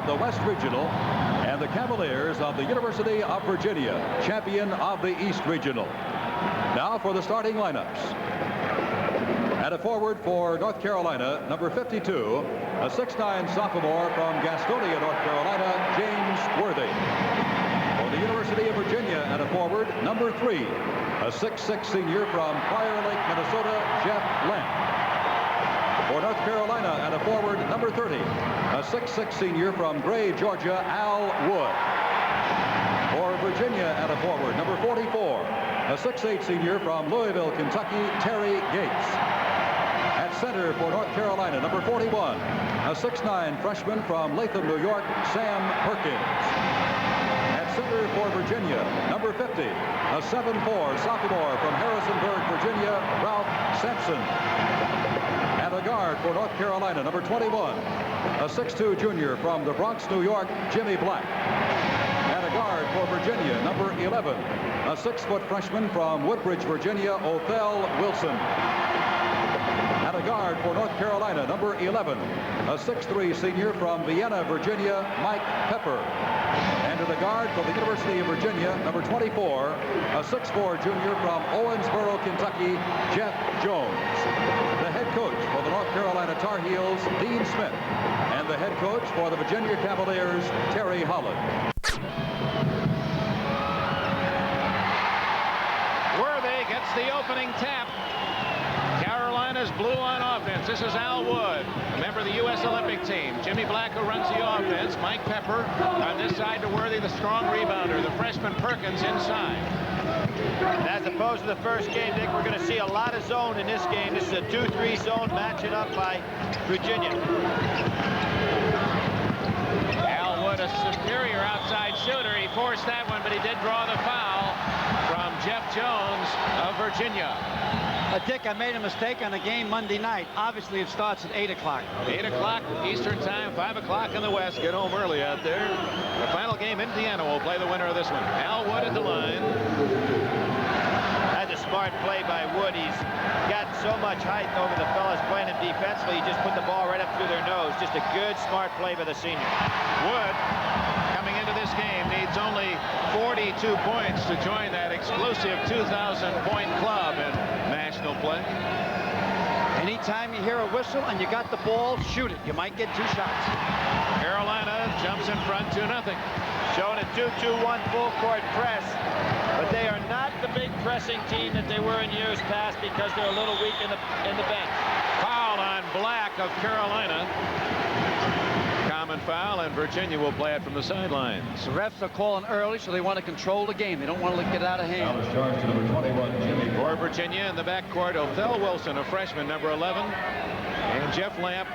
the West Regional, and the Cavaliers of the University of Virginia, champion of the East Regional. Now for the starting lineups. At a forward for North Carolina, number 52, a 6'9" sophomore from Gastonia, North Carolina, James Worthy. For the University of Virginia, at a forward, number 3, a 6'6" senior from Prior Lake, Minnesota, Jeff Lamp. For North Carolina, at a forward, number 30, a 6'6" senior from Gray, Georgia, Al Wood. For Virginia, at a forward, number 44, a 6'8" senior from Louisville, Kentucky, Terry Gates. At center for North Carolina, number 41, a 6'9" freshman from Latham, New York, Sam Perkins. At center for Virginia, number 50, a 7'4" sophomore from Harrisonburg, Virginia, Ralph Sampson. At a guard for North Carolina, number 21, a 6'2" junior from the Bronx, New York, Jimmy Black. At a guard for Virginia, number 11, a 6-foot freshman from Woodbridge, Virginia, Othell Wilson. At a guard for North Carolina, number 11, a 6'3" senior from Vienna, Virginia, Mike Pepper. And at a guard for the University of Virginia, number 24, a 6'4" junior from Owensboro, Kentucky, Jeff Jones. The head coach for the North Carolina Tar Heels, Dean Smith. And the head coach for the Virginia Cavaliers, Terry Holland. Worthy gets the opening tap. Carolina's blue on offense. This is Al Wood, a member of the U.S. Olympic team. Jimmy Black, who runs the offense. Mike Pepper on this side to Worthy, the strong rebounder. The freshman Perkins inside. As opposed to the first game, Dick, we're going to see a lot of zone in this game. This is a 2-3 zone matching up by Virginia. Al Wood, a superior outside shooter. He forced that one, but he did draw the foul from Jeff Jones of Virginia. Dick, I made a mistake on the game Monday night. Obviously, it starts at 8 o'clock. 8 o'clock Eastern time, 5 o'clock in the West. Get home early out there. The final game, Indiana will play the winner of this one. Al Wood at the line. That's a smart play by Wood. He's got so much height over the fellas playing him defensively. He just put the ball right up through their nose. Just a good, smart play by the senior. Wood, coming into this game, needs only 42 points to join that exclusive 2,000-point club in national play. Anytime you hear a whistle and you got the ball, shoot it. You might get 2 shots. Carolina jumps in front 2-0. Showing a 2-2-1 full court press, but they are not the big pressing team that they were in years past because they're a little weak in the bench. Foul on Black of Carolina. Common foul, and Virginia will play it from the sidelines. The refs are calling early, so they want to control the game. They don't want to get out of hand. Charge to number 21, Jimmy. For Virginia in the backcourt, Othell Wilson, a freshman, number 11, and Jeff Lamp,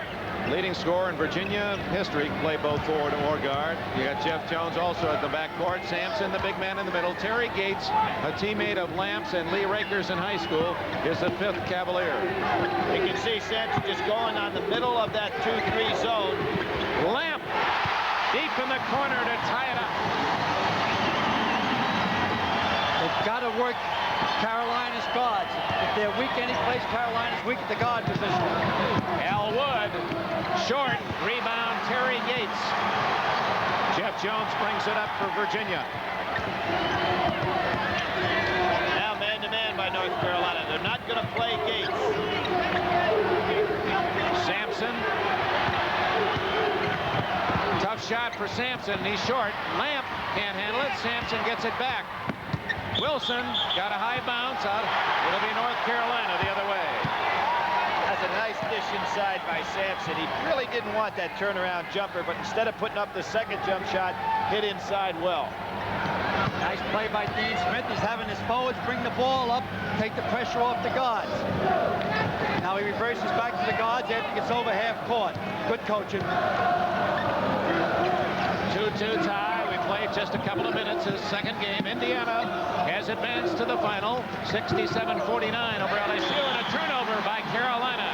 leading scorer in Virginia history, play both forward or guard. You got Jeff Jones also at the backcourt. Sampson, the big man in the middle. Terry Gates, a teammate of Lamp's and Lee Rakers in high school, is the 5th Cavalier. You can see Sampson just going on the middle of that 2-3 zone. Lamp deep in the corner to tie it up. They've got to work Carolina's guards. If they're weak any place, Carolina's weak at the guard position. Al Wood, short, rebound, Terry Gates. Jeff Jones brings it up for Virginia. Now man-to-man by North Carolina. They're not going to play Gates. Sampson. Tough shot for Sampson. He's short. Lamp can't handle it. Sampson gets it back. Wilson got a high bounce out. It'll be North Carolina the other way. That's a nice dish inside by Sampson. He really didn't want that turnaround jumper, but instead of putting up the second jump shot, hit inside well. Nice play by Dean Smith. He's having his forwards bring the ball up, take the pressure off the guards. Now he reverses back to the guards after he gets over half court. Good coaching. 2-2 tie. We played just a couple of minutes. His second game. Indiana has advanced to the final. 67-49 over LSU, and a turnover by Carolina.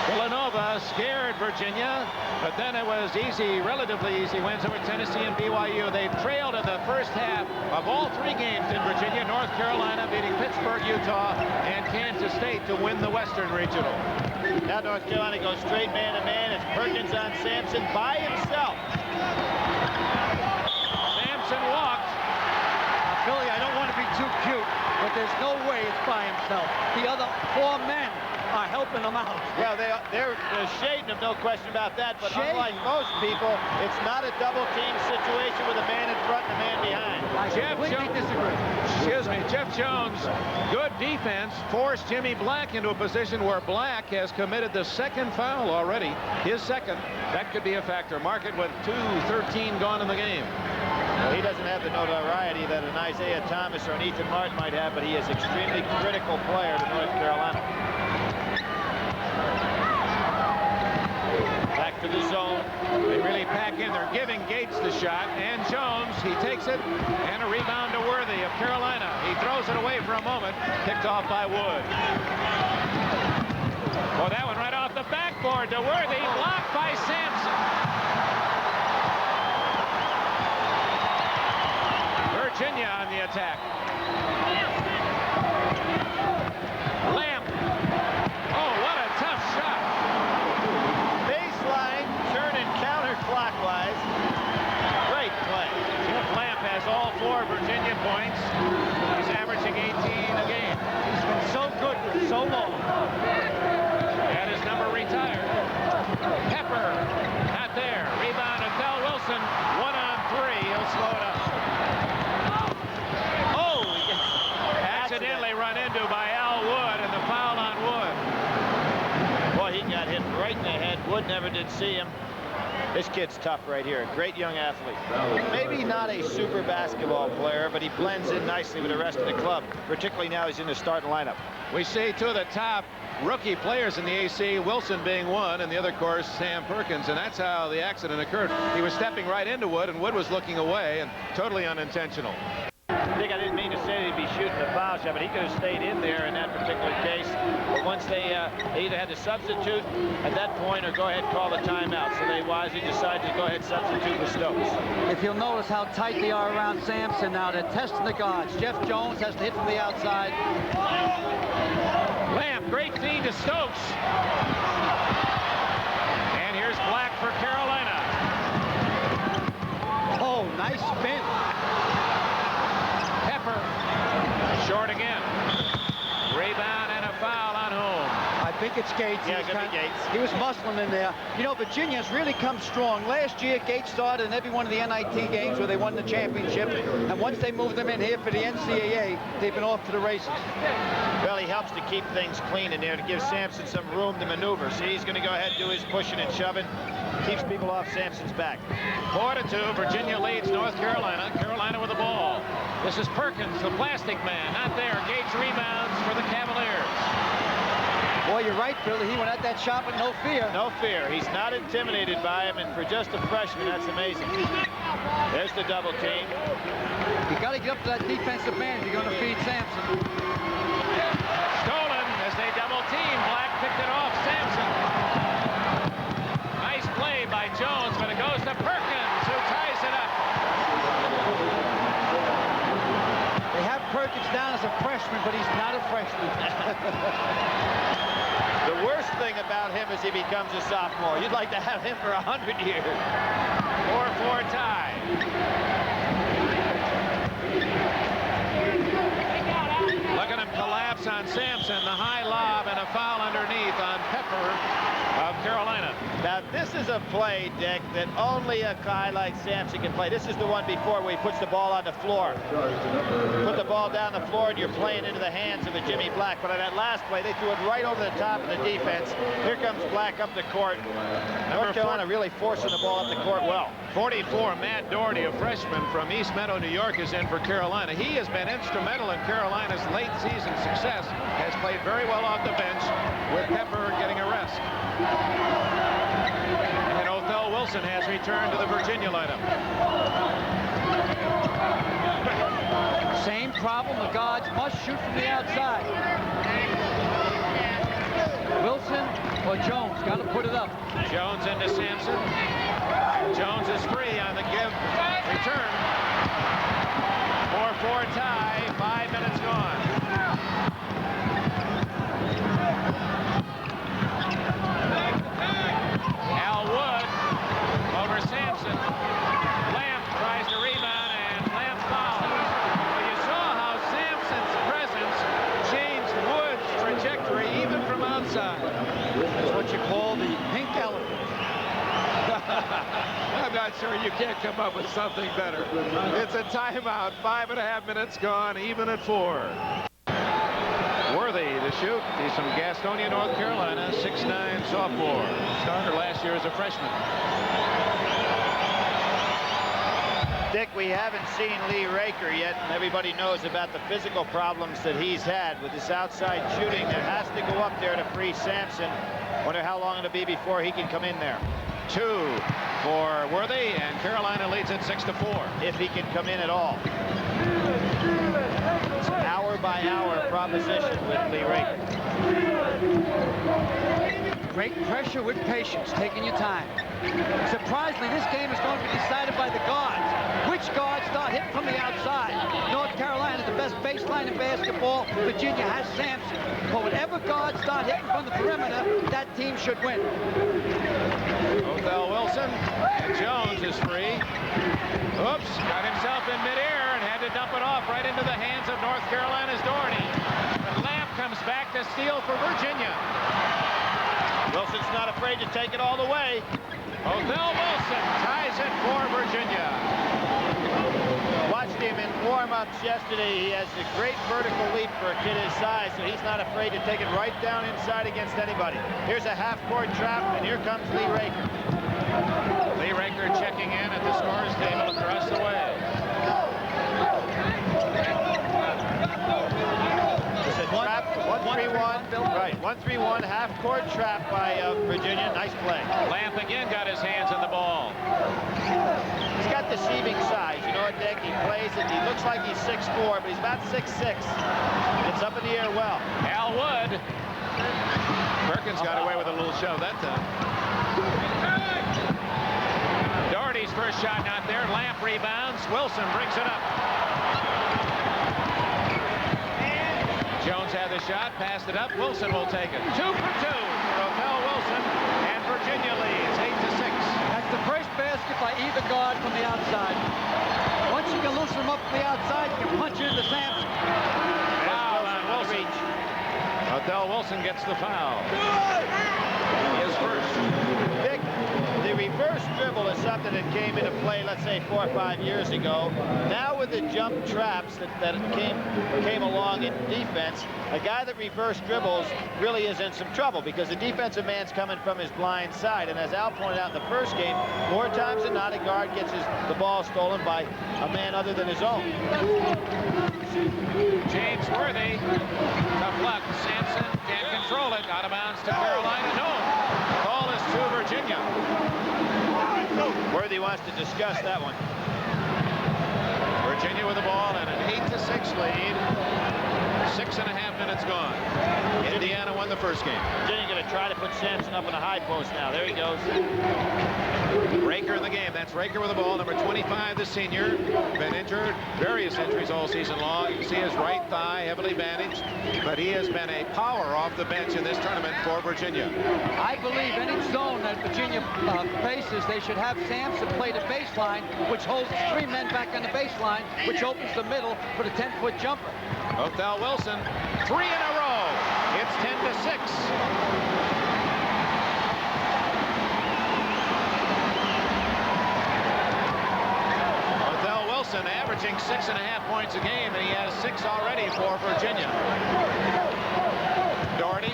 Villanova scared Virginia, but then it was easy, relatively easy wins over Tennessee and BYU. They trailed in the first half of all 3 games in Virginia. North Carolina beating Pittsburgh, Utah, and Kansas State to win the Western Regional. Now North Carolina goes straight man-to-man. It's Perkins on Sampson by himself. Sampson walked. Billy, I don't want to be too cute, but there's no way it's by himself. The other 4 men are helping him out. Well, they're shading him, no question about that, but unlike most people, it's not a double team situation with a man in front and a man behind. I completely disagree. Excuse me, Jeff Jones, good defense, forced Jimmy Black into a position where Black has committed the 2nd foul already, his 2nd. That could be a factor. Mark it with 2:13 gone in the game. Well, he doesn't have the notoriety that an Isaiah Thomas or an Ethan Martin might have, but he is an extremely critical player to North Carolina. Back to the zone. They really pack in. They're giving Gates the shot, and Jones, he takes it, and a rebound to Worthy of Carolina. He throws it away for a moment, picked off by Wood. Oh, that one right off the backboard to Worthy, blocked by Sampson. Virginia on the attack. Lamp. Oh, what a tough shot. Baseline, turning counterclockwise. Great play. Jeff Lamp has all 4 Virginia points. He's averaging 18 a game. He's been so good for so long. Had his number retired. Pepper, not there. Rebound to Del Wilson. 1-on-3. He'll slow it up. Accidentally run into by Al Wood, and the foul on Wood. Boy, he got hit right in the head. Wood never did see him. This kid's tough right here. Great young athlete. Maybe not a super basketball player, but he blends in nicely with the rest of the club, particularly now he's in the starting lineup. We see 2 of the top rookie players in the AC, Wilson being one, and the other, of course, Sam Perkins, and that's how the accident occurred. He was stepping right into Wood, and Wood was looking away, and totally unintentional. I think I didn't mean to say he'd be shooting the foul shot, but he could have stayed in there in that particular case. But once they either had to substitute at that point or go ahead and call the timeout. So they wisely decided to go ahead and substitute with Stokes. If you'll notice how tight they are around Sampson now, they're testing the guards. Jeff Jones has to hit from the outside. Lamp, great feed to Stokes. And here's Black for Carolina. Oh, nice spin. Short again. Rebound and a foul on whom? I think it's Gates. Yeah, gonna be Gates. He was muscling in there. You know, Virginia's really come strong. Last year, Gates started in every one of the NIT games where they won the championship. And once they moved them in here for the NCAA, they've been off to the races. Well, he helps to keep things clean in there to give Sampson some room to maneuver. So he's going to go ahead and do his pushing and shoving. Keeps people off Sampson's back. 4-2. Virginia leads North Carolina. Carolina with the ball. This is Perkins, the plastic man. Not there. Gates rebounds for the Cavaliers. Boy, you're right, Billy. He went at that shot with no fear. No fear. He's not intimidated by him, and for just a freshman, that's amazing. There's the double team. You got to get up to that defensive man if you're going to feed Sampson. Stolen as they double team. Black picked it off Sampson. Nice play by Jones, but it goes to Perkins, who ties it up. They have Perkins down as a freshman, but he's not a freshman. The worst thing about him is he becomes a sophomore. You'd like to have him for 100 years. 4-4 tie. Look at him collapse on Sampson. The high lob and a foul underneath on Pepper of Carolina. Now, this is a play, Dick, that only a guy like Sampson can play. This is the one before where he puts the ball on the floor. Put the ball down the floor, and you're playing into the hands of a Jimmy Black. But on that last play, they threw it right over the top of the defense. Here comes Black up the court. North Carolina really forcing the ball up the court well. 44, Matt Doherty, a freshman from East Meadow, New York, is in for Carolina. He has been instrumental in Carolina's late season success. Has played very well off the bench with Pepper getting a rest. And Othell Wilson has returned to the Virginia lineup. Same problem. The guards must shoot from the outside. Wilson or Jones? He's got to put it up. Jones into Sampson. Jones is free on the give return. 4-4 tie, 5 minutes gone. Al Wood over Sampson. Lamp tries to rebound, and Lamp fouls. Well, you saw how Sampson's presence changed Wood's trajectory even from outside. That's what you call the pink elephant. I'm not sure you can't come up with something better. It's a timeout. 5.5 minutes gone, even at 4. Worthy to shoot. He's from Gastonia, North Carolina, 6'9" sophomore. Starter last year as a freshman. Dick, we haven't seen Lee Raker yet, and everybody knows about the physical problems that he's had with this outside shooting. There has to go up there to free Sampson. Wonder how long it'll be before he can come in there. 2 for Worthy, and Carolina leads it 6-4. If he can come in at all. It's an hour-by-hour proposition with Lee Raker. Great pressure with patience, taking your time. Surprisingly, this game is going to be decided by the guards. Which guards start hitting from the outside? North Carolina is the best baseline in basketball. Virginia has Sampson. But whatever guards start hitting from the perimeter, that team should win. Othell Wilson, and Jones is free. Oops, got himself in midair and had to dump it off right into the hands of North Carolina's Doherty. But Lamp comes back to steal for Virginia. Wilson's not afraid to take it all the way. Othell Wilson ties it for Virginia. Watched him in warm-ups yesterday. He has a great vertical leap for a kid his size, so he's not afraid to take it right down inside against anybody. Here's a half-court trap, and here comes Lee Raker. Lee Raker checking in at the scorer's table across the way. It's a trap, 1-3-1. Right, 1-3-1, half-court trap by Virginia. Nice play. Lamp again got his hands on the ball. He's got deceiving size. You know what, Dick? He plays it. He looks like he's 6'4", but he's about 6'6". It's up in the air well. Al Wood. Perkins got away with a little shove that time. Doherty's first shot not there. Lamp rebounds. Wilson brings it up. Jones had the shot, passed it up. Wilson will take it. 2 for 2 for Othell Wilson, and Virginia leads 8-6. That's the first basket by either guard from the outside. Once you can loosen them up from the outside, you can punch into Sampson. Foul on Wilson. Othell Wilson gets the foul. His first. Dick, the reverse dribble is something that came into play, let's say, 4 or 5 years ago. Now with the jump traps that came along in defense, a guy that reverse dribbles really is in some trouble because the defensive man's coming from his blind side. And as Al pointed out in the first game, more times than not, a guard gets the ball stolen by a man other than his own. James Worthy. Tough luck. Sampson can't control it. Out of bounds to Carolina. No. The ball is to Virginia. Worthy wants to discuss that one. Virginia with the ball and an 8-6 lead. 6.5 minutes gone. Indiana won the first game. Virginia going to try to put Sampson up in the high post now. There he goes. Raker in the game. That's Raker with the ball. Number 25, the senior. Been injured. Various injuries all season long. You can see his right thigh heavily bandaged. But he has been a power off the bench in this tournament for Virginia. I believe any zone that Virginia faces, they should have Sampson play the baseline, which holds 3 men back on the baseline, which opens the middle for the 10-foot jumper. Othell Wilson, 3 in a row. It's 10-6. Wilson averaging 6.5 points a game, and he has 6 already for Virginia. Doherty.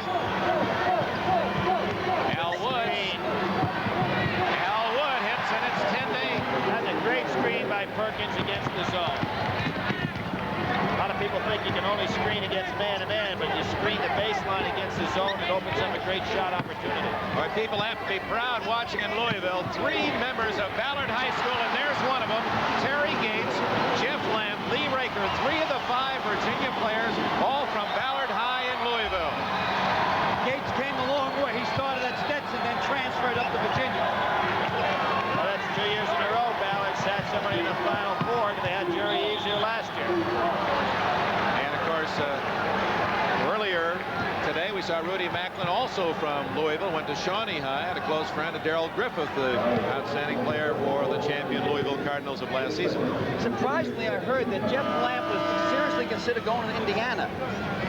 Al Wood. Al Wood hits, and it's 10-8. That's a great screen by Perkins against the zone. A lot of people think you can only screen against man-to-man, but you screen the baseline against the zone, it opens up a great shot opportunity. But people have to be proud watching in Louisville. 3 members of Ballard High School, and there's one of them, Terry Gates, Jeff Lamp, Lee Raker, 3 of the 5 Virginia players, all from Ballard High in Louisville. Gates came a long way. He started at Stetson saw Rudy Macklin, also from Louisville, went to Shawnee High, had a close friend of Darrell Griffith, the outstanding player for the champion Louisville Cardinals of last season. Surprisingly, I heard that Jeff Lamp was seriously considered going to Indiana.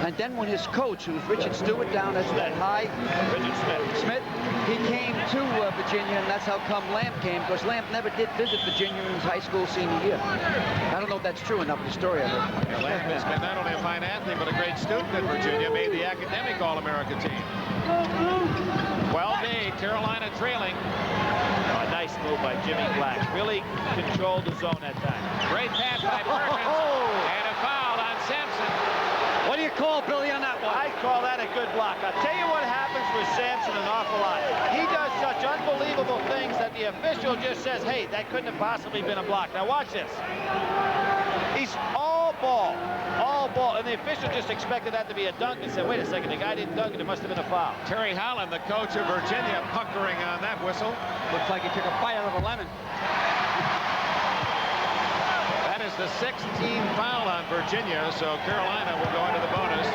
And then when his coach, who was Richard Stewart down at that high, Richard Smith, he came to Virginia, and that's how come Lamp came, because Lamp never did visit Virginia in his high school senior year. I don't know if that's true enough, the story I heard. Yeah, Lamp has been not only a fine athlete, but a great student at Virginia, made the academic All-America team. 12-8, Carolina trailing. A nice move by Jimmy Black. Really controlled the zone that time. Great pass by Perkins. And a foul on Sampson. What do you call Billy on that one? I call that a good block. I'll tell you what happens with Sampson an awful lot. He does such unbelievable things that the official just says, hey, that couldn't have possibly been a block. Now watch this. He's all ball. And the official just expected that to be a dunk and said, wait a second, the guy didn't dunk it. It must have been a foul. Terry Holland, the coach of Virginia, puckering on that whistle. Looks like he took a bite out of a lemon. That is the 16th foul on Virginia, so Carolina will go into the bonus.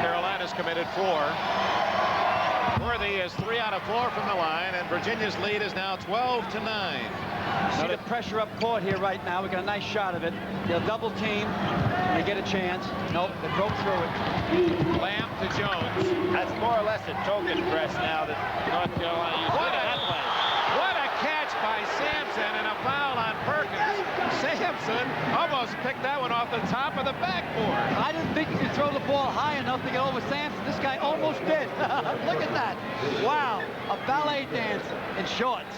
Carolina's committed 4. Worthy is 3 out of 4 from the line, and Virginia's lead is now 12-9. See the pressure up court here right now. We got a nice shot of it. They'll double team. They get a chance. Nope, they broke through it. Lamb to Jones. That's more or less a token press now that North Carolina used. What a catch by Sampson, and a foul on Perkins. Sampson almost picked that one off the top of the backboard. I didn't think he could throw the ball high enough to get over Sampson. This guy almost did. Look at that. Wow, a ballet dancer in shorts.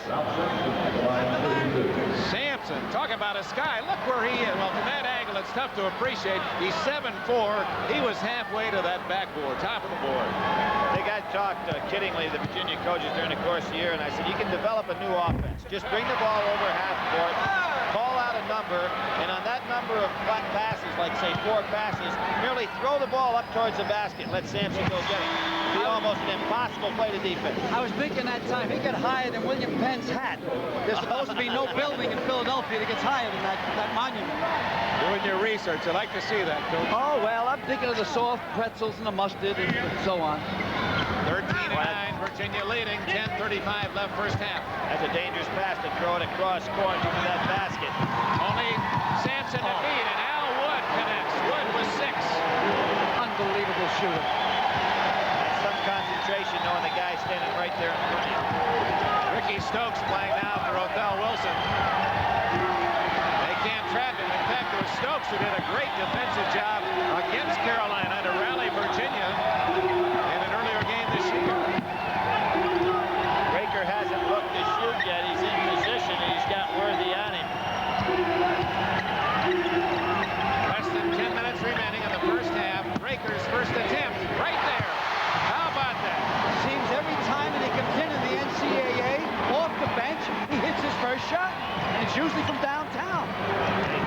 Sampson, talk about a sky. Look where he is. Well, from that angle, it's tough to appreciate. He's 7'4". He was halfway to that backboard, top of the board. I think I talked kiddingly to the Virginia coaches during the course of the year, and I said, you can develop a new offense. Just bring the ball over half court, call out a number, and on that number of passes, like say 4 passes, merely throw the ball up towards the basket. Let Sampson go get it. It'd be almost an impossible play to defense. I was thinking that time he got higher than William Penn's hat. There's supposed to be no building in Philadelphia that gets higher than that monument. Doing your research. I like to see that, Coach. Oh, well, I'm thinking of the soft pretzels and the mustard and so on. 13-9, Virginia leading, 10:35 left first half. That's a dangerous pass to throw it across court into that basket. Only Sampson to beat, and Al Wood connects. Wood was 6. Unbelievable shooter. That's some concentration knowing the guy standing right there in front of you. Ricky Stokes playing now for Othell Wilson. They can't trap him. In fact, it was Stokes who did a great defensive job against Carolina to rally Virginia in an earlier game this year. Raker hasn't looked to shoot yet. He's in position and he's got Worthy on him. Less than 10 minutes remaining in the first half. Raker's first attempt right there. How about that? Seems every time that he comes in the NCAA off the bench, he hits his first shot, and it's usually from downtown.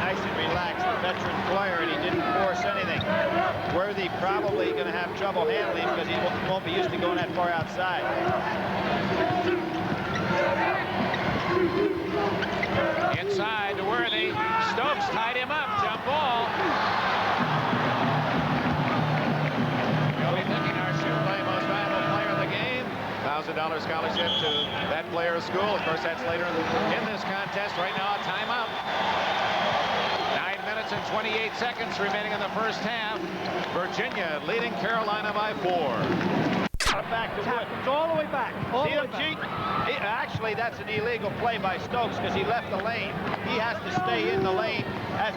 Nice and relaxed, a veteran player, and he didn't force anything. Worthy probably going to have trouble handling because he won't be used to going that far outside. Inside to Worthy. Stokes tied him up. Jump ball. Joey Pickenarship play most valuable player of the game. $1,000 scholarship to that player's school. Of course, that's later in this contest. Right now, a timeout. 9 minutes and 28 seconds remaining in the first half. Virginia leading Carolina by 4. Back to Wood. It's all the way back. All See the him way back. cheat? Actually, that's an illegal play by Stokes because he left the lane. He has to stay in the lane as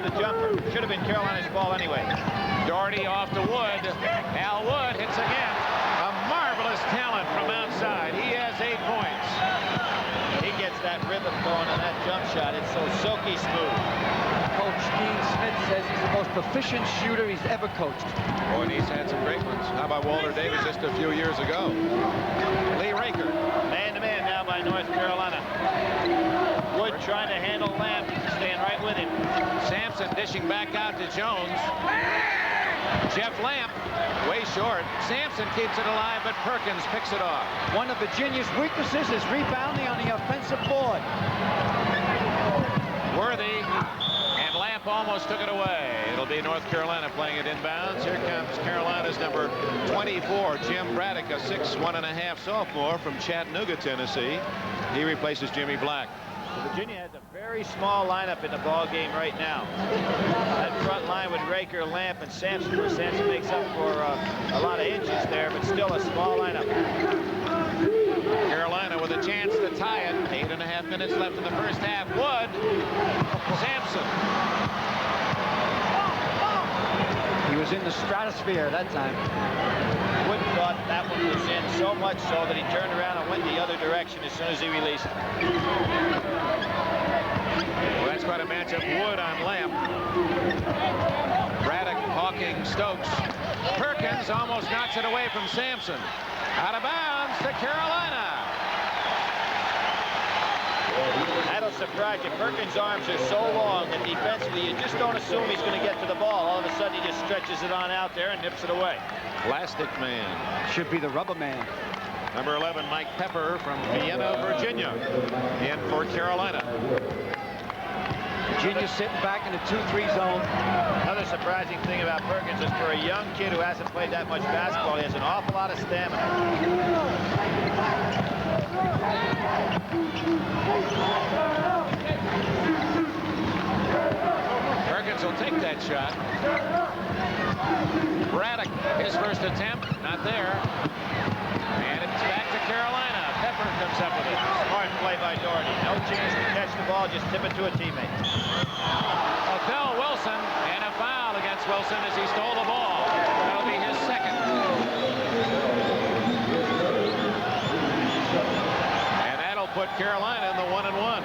the jumper. Should have been Carolina's ball anyway. Doherty off to Wood. Al Wood hits again. A marvelous talent from outside. He has 8 points. He gets that rhythm going on that jump shot. It's so silky smooth. Coach Dean Smith says he's the most proficient shooter he's ever coached. Boy, and he's had some great ones. How about Walter Davis just a few years ago? Lee Raker. Man-to-man now by North Carolina. Wood trying to handle Lamb, staying right with him. Sampson dishing back out to Jones. Jeff Lamp, way short. Sampson keeps it alive, but Perkins picks it off. One of Virginia's weaknesses is rebounding on the offensive board. Worthy and Lamp Lamp almost took it away. It'll be North Carolina playing it inbounds. Here comes Carolina's number 24, Jim Braddock, a 6'1.5" sophomore from Chattanooga, Tennessee. He replaces Jimmy Black. Virginia has a very small lineup in the ball game right now. That front line with Raker, Lamp, and Sampson, where Sampson makes up for a lot of inches there, but still a small lineup. Carolina with a chance to tie it. 8.5 minutes left in the first half. Wood. Sampson. He was in the stratosphere that time. Wood thought that one was in, so much so that he turned around and went the other direction as soon as he released it. Well, that's quite a matchup. Wood on Lamp. Braddock, Hawking, Stokes. Perkins almost knocks it away from Sampson. Out of bounds to Carolina. That'll surprise you. Perkins' arms are so long that defensively you just don't assume he's going to get to the ball. All of a sudden he just stretches it on out there and nips it away. Plastic man. Should be the rubber man. Number 11, Mike Pepper from Vienna, Virginia, in for Carolina. Virginia sitting back in the 2-3 zone. Another surprising thing about Perkins is for a young kid who hasn't played that much basketball, he has an awful lot of stamina. Perkins will take that shot. Braddock, his first attempt, not there. And it's back to Carolina. Pepper comes up with it. Smart play by Doherty. No chance to catch the ball, just tip it to a teammate. Othell Wilson, and a foul against Wilson as he stole the ball. That'll be his second. And that'll put Carolina in the 1-and-1.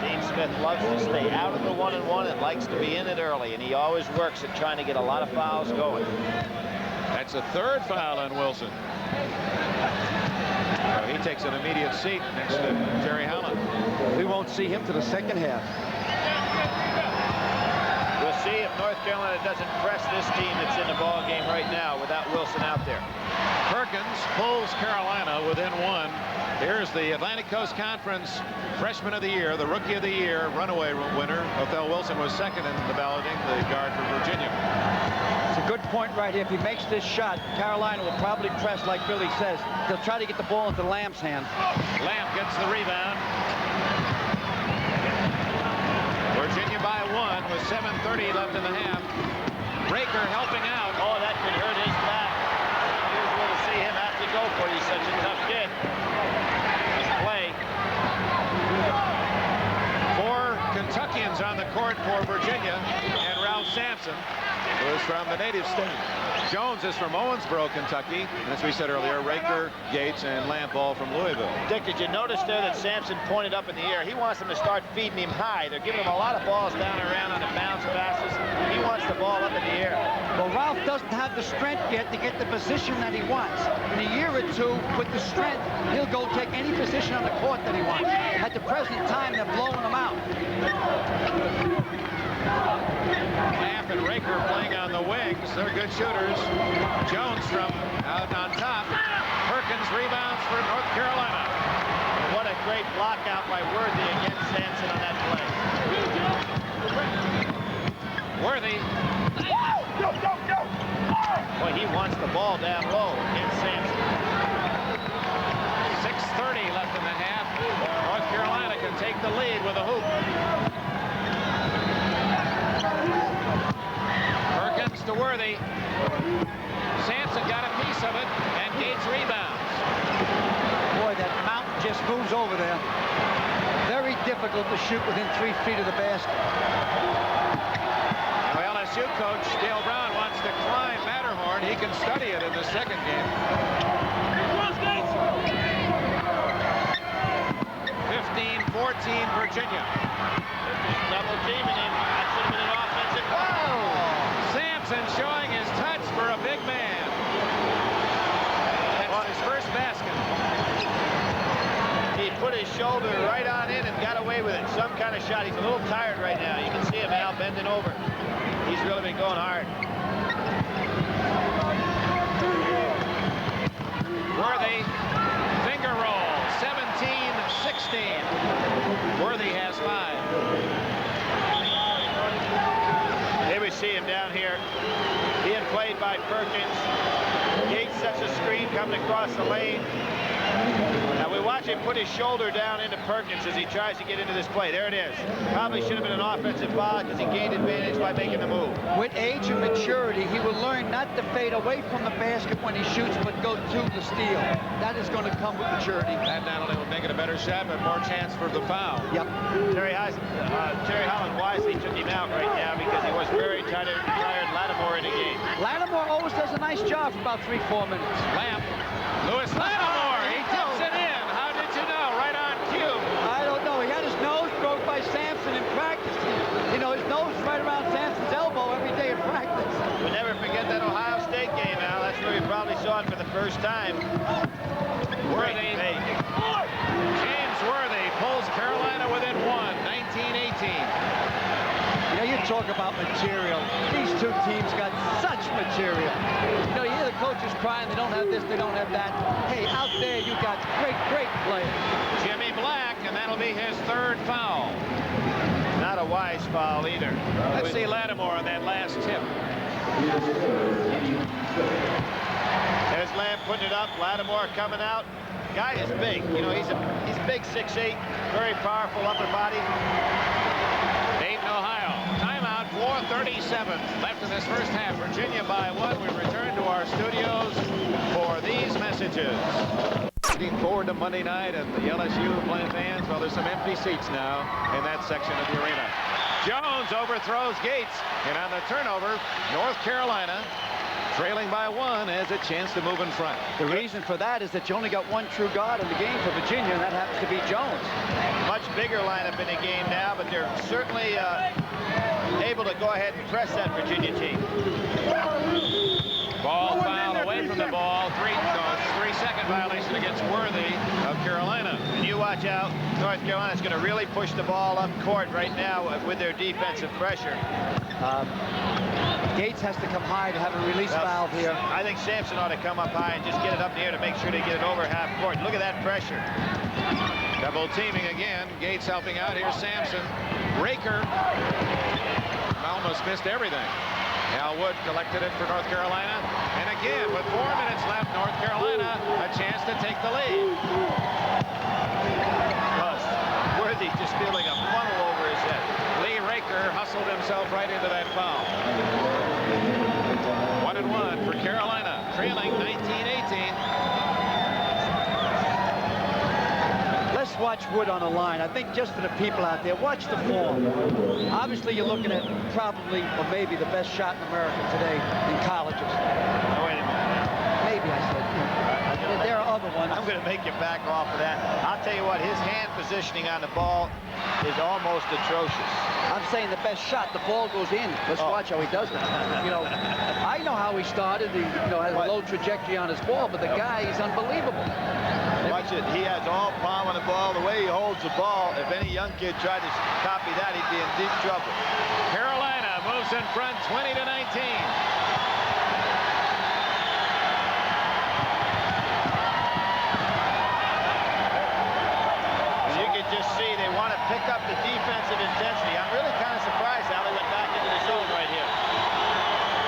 Dean Smith loves to stay out of the 1-and-1 and likes to be in it early, and he always works at trying to get a lot of fouls going. That's a third foul on Wilson. So he takes an immediate seat next to Terry Holland. We won't see him to the second half. We'll see if North Carolina doesn't press this team that's in the ball game right now without Wilson out there. Perkins pulls Carolina within one. Here's the Atlantic Coast Conference Freshman of the Year, the Rookie of the Year, runaway winner. Othell Wilson was second in the balloting, the guard for Virginia. It's a good point right here. If he makes this shot, Carolina will probably press like Billy says. They'll try to get the ball into Lamp's hands. Lamp gets the rebound. Virginia by 1 with 7:30 left in the half. Raker helping out. Oh, that could hurt his back. Here's where to see him have to go for it. He's such a tough kid. His play. 4 Kentuckians on the court for Virginia, and Ralph Sampson, who is from the native state. Jones is from Owensboro, Kentucky. And as we said earlier, Raker, Gates, and Lamp all from Louisville. Dick, did you notice there that Sampson pointed up in the air? He wants them to start feeding him high. They're giving him a lot of balls down and around on the bounce passes. He wants the ball up in the air. Well, Ralph doesn't have the strength yet to get the position that he wants. In a year or two, with the strength, he'll go take any position on the court that he wants. At the present time, they're blowing him out. Lamp and Raker playing on the wings. They're good shooters. Jones from out on top. Perkins rebounds for North Carolina. What a great block out by Worthy against Sampson on that play. Worthy. Boy, he wants the ball down low against Sampson. 6:30 left in the half. North Carolina can take the lead with a hoop. Perkins to Worthy. Sampson got a piece of it, and Gates rebounds. Boy, that mountain just moves over there. Very difficult to shoot within 3 feet of the basket. Now, LSU coach Dale Brown wants to climb Matterhorn. He can study it in the second game. 15-14 Virginia. Double teaming him. That should have been an offensive foul. Sampson showing his touch for a big man. That's his first basket. He put his shoulder right on in and got away with it. Some kind of shot. He's a little tired right now. You can see him now bending over. He's really been going hard. Worthy, finger roll, 17-16. Worthy has 5. Perkins. Gates sets a screen coming across the lane. Now we watch him put his shoulder down into Perkins as he tries to get into this play. There it is. Probably should have been an offensive foul because he gained advantage by making the move. With age and maturity, he will learn not to fade away from the basket when he shoots, but go to the steal. That is going to come with maturity. That not only will make it a better shot, but more chance for the foul. Yep. Terry Holland wisely took him out right now because he was very tired Lattimore in the game. Lattimore always does a nice job for about 3-4 minutes. Louis Lattimore, he tips it in. How did you know? Right on cue. I don't know. He had his nose broke by Sampson in practice. You know, his nose is right around Sampson's elbow every day in practice. We'll never forget that Ohio State game, Al. That's where we probably saw it for the first time. Worthy. James Worthy pulls Carolina within 19-18. You know, you talk about material. These two teams got such material. You know, you hear the coaches crying, they don't have this, they don't have that. Hey, out there you got great, great players. Jimmy Black, and that'll be his third foul. Not a wise foul either. Let's see Lattimore on that last tip. There's Lamb putting it up. Lattimore coming out. Guy is big. You know, he's big, 6'8", very powerful upper body. Dayton, Ohio. Timeout, 4:37 left in this first half. Virginia by 1. We return to our studios for these messages. Looking forward to Monday night and the LSU playing fans. Well, there's some empty seats now in that section of the arena. Jones overthrows Gates, and on the turnover, North Carolina, trailing by 1, has a chance to move in front. The reason for that is that you only got one true guard in the game for Virginia, and that happens to be Jones. Much bigger lineup in the game now, but they're certainly able to go ahead and press that Virginia team. Ball foul away from the ball. 3-second violation against Worthy of Carolina. And you watch out. North Carolina's going to really push the ball up court right now with their defensive pressure. Gates has to come high to have a release valve here. I think Sampson ought to come up high and just get it up in the air to make sure they get it over half court. Look at that pressure. Double teaming again. Gates helping out here. Sampson. Raker almost missed everything. Al Wood collected it for North Carolina. And again, with 4 minutes left, North Carolina a chance to take the lead. Worthy just feeling a funnel over his head. Lee Raker hustled himself right into that foul. 1-1 for Carolina, trailing 19-18. Let's watch Wood on the line. I think just for the people out there, watch the form. Obviously, you're looking at probably or maybe the best shot in America today in colleges. Oh, wait a minute. Maybe, I said. There are other ones. I'm going to make you back off of that. I'll tell you what, his hand positioning on the ball is almost atrocious. I'm saying the best shot, the ball goes in. Let's watch how he does it. You know, I know how he started. He, has a low trajectory on his ball, but the guy is unbelievable. Watch it. He has all palm on the ball. The way he holds the ball, if any young kid tried to copy that, he'd be in deep trouble. Carolina moves in front 20-19. Just see they want to pick up the defensive intensity. I'm really kind of surprised how they went back into the zone right here.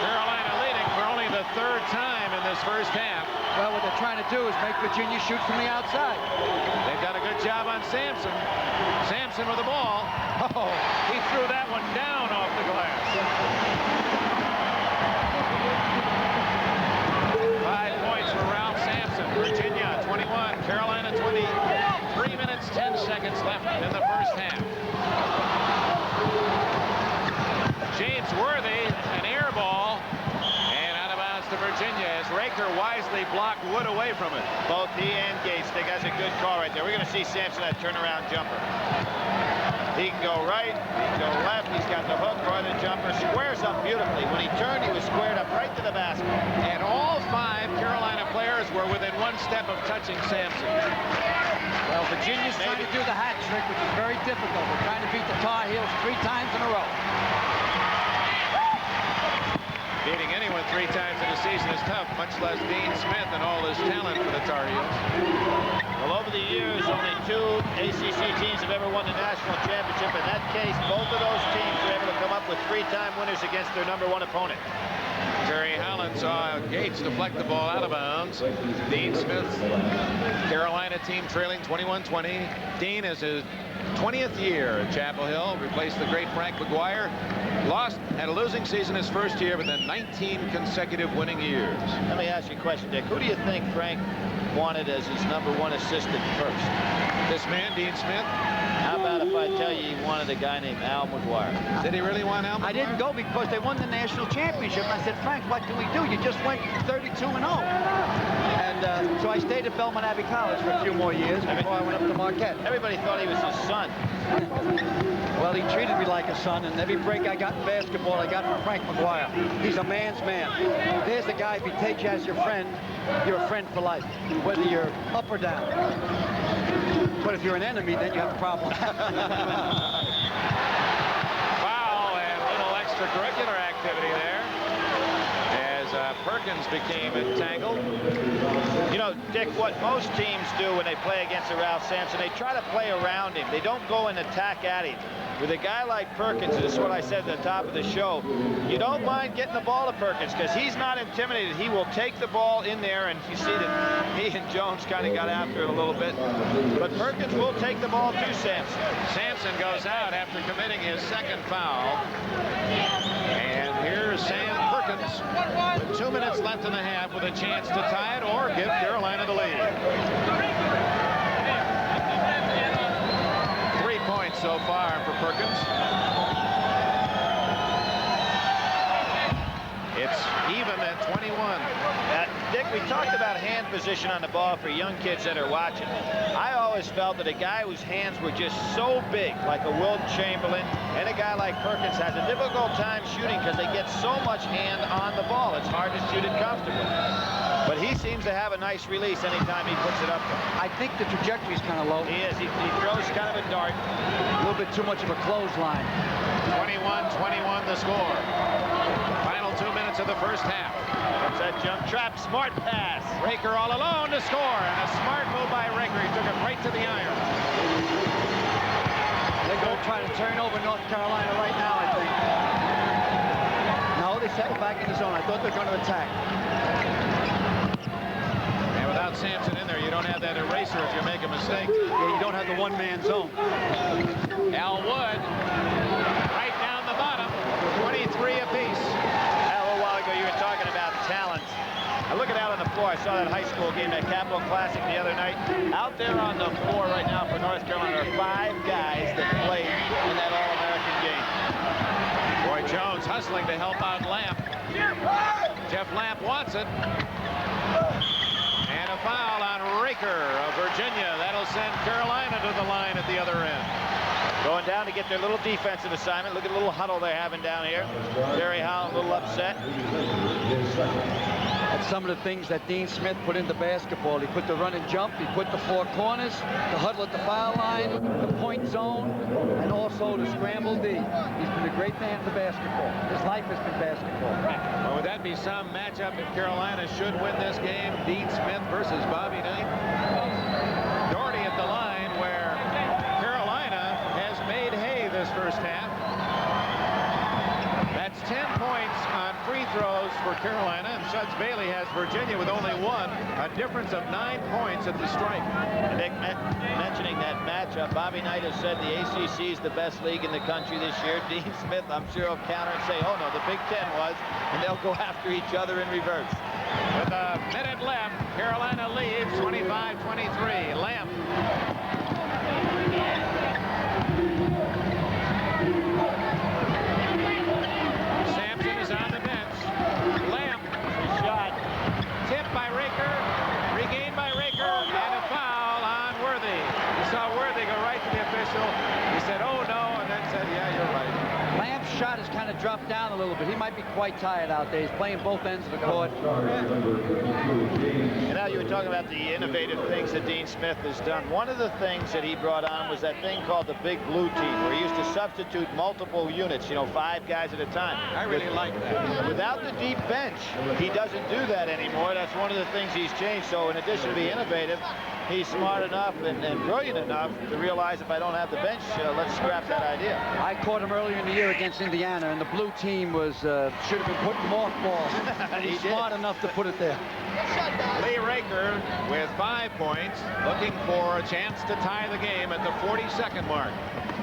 Carolina leading for only the third time in this first half. Well, what they're trying to do is make Virginia shoot from the outside. They've done a good job on Sampson. Sampson with the ball. Oh, he threw that one down off the glass. 5 points for Ralph Sampson. Virginia 21, Carolina 20. 3 minutes, 10 seconds left in the first half. James Worthy, an air ball, and out of bounds to Virginia as Raker wisely blocked Wood away from it. Both he and Gates, I think that's a good call right there. We're going to see Sampson that turnaround jumper. He can go right, he can go left, he's got the hook or the jumper, squares up beautifully. When he turned, he was squared up right to the basket. And all 5 Carolina players were within 1 step of touching Sampson. Well, Virginia's trying to do the hat trick, which is very difficult. They're trying to beat the Tar Heels 3 times in a row. Beating anyone 3 times in a season is tough, much less Dean Smith and all his talent for the Tar Heels. Well, over the years, only 2 ACC teams have ever won the national championship. In that case, both of those teams were able to come up with 3-time winners against their #1 opponent. Terry Holland saw Gates deflect the ball out of bounds. Dean Smith, Carolina team trailing 21-20. Dean is his 20th year at Chapel Hill, replaced the great Frank McGuire. Had a losing season his first year, but then 19 consecutive winning years. Let me ask you a question, Dick. Who do you think Frank wanted as his #1 assistant first? This man, Dean Smith. How about if I tell you he wanted a guy named Al McGuire? Did he really want Al McGuire? I didn't go because they won the national championship. I said, Frank, what can we do? You just went 32-0. And so I stayed at Belmont Abbey College for a few more years before I went up to Marquette. Everybody thought he was his son. Well, he treated me like a son, and every break I got in basketball, I got from Frank McGuire. He's a man's man. There's the guy, if he takes you as your friend, you're a friend for life, whether you're up or down. But if you're an enemy, then you have a problem. Foul and a little extracurricular activity there as Perkins became entangled. You know, Dick, what most teams do when they play against a Ralph Sampson, they try to play around him. They don't go and attack at him. With a guy like Perkins, this is what I said at the top of the show, you don't mind getting the ball to Perkins because he's not intimidated. He will take the ball in there, and you see that he and Jones kind of got after it a little bit. But Perkins will take the ball to Sampson. Sampson goes out after committing his second foul. And here's Sam Perkins with 2 minutes left in the half with a chance to tie it or give Carolina the lead. 3 points so far for Perkins. It's even at 21. Dick, we talked about hand position on the ball for young kids that are watching. I always felt that a guy whose hands were just so big, like a Wilt Chamberlain, and a guy like Perkins has a difficult time shooting because they get so much hand on the ball. It's hard to shoot it comfortably. But he seems to have a nice release anytime he puts it up there. I think the trajectory's kind of low. He is. He throws kind of a dart. A little bit too much of a clothesline. 21-21 the score. Final 2 minutes of the first half. That's that jump trap. Smart pass. Raker all alone to score. And a smart move by Raker. He took it right to the iron. They're going to try to turn over North Carolina right now, I think. No, they settled back in the zone. I thought they were going to attack. And without Sampson in there, you don't have that eraser if you make a mistake. Yeah, you don't have the one-man zone. Al Wood, right down the bottom, 23 apiece. A little while ago, you were talking about talent. I look at out on the floor. I saw that high school game, that Capital Classic the other night. Out there on the floor right now for North Carolina are 5 guys that played in that All-American game. Roy Jones hustling to help out Lamp. Jeff Lamp wants it. And a foul on Raker of Virginia. That'll send Carolina to the line at the other end. Going down to get their little defensive assignment. Look at the little huddle they're having down here. Terry Holland a little upset. That's some of the things that Dean Smith put into basketball. He put the run and jump, he put the 4 corners, the huddle at the foul line, the point zone, and also the scramble D. He's been a great man for basketball. His life has been basketball. Well, would that be some matchup if Carolina should win this game? Dean Smith versus Bobby Knight. Doherty at the line where Carolina has made hay this first half. That's 10 points on free throws for Carolina, and Suds Bailey has Virginia with only 1, a difference of 9 points at the stripe. Nick, mentioning that matchup, Bobby Knight has said the ACC is the best league in the country this year. Dean Smith, I'm sure, will counter and say, oh no, the Big Ten was, and they'll go after each other in reverse. With a minute left, Carolina leads 25-23. Lamp. Sampson is on the bench. Lamp. Shot. Tipped by Raker. Regained by Raker. And a foul on Worthy. He saw Worthy go right to the official. He said, oh no, and then said, yeah, you're right. Lamp's shot has kind of dropped down a little bit. He might be quite tired out there. He's playing both ends of the court. And Al, you were talking about the innovative things that Dean Smith has done. One of the things that he brought on was that thing called the Big Blue Team, where he used to substitute multiple units, you know, 5 guys at a time. I really like that. Without the deep bench, he doesn't do that anymore. That's one of the things he's changed. So in addition to being innovative, he's smart enough and brilliant enough to realize if I don't have the bench, let's scrap that idea. I caught him earlier in the year against Indiana, and the blue team was should have been putting mothballs. And he's smart enough to put it there. Lee Raker with 5 points, looking for a chance to tie the game at the 42nd mark.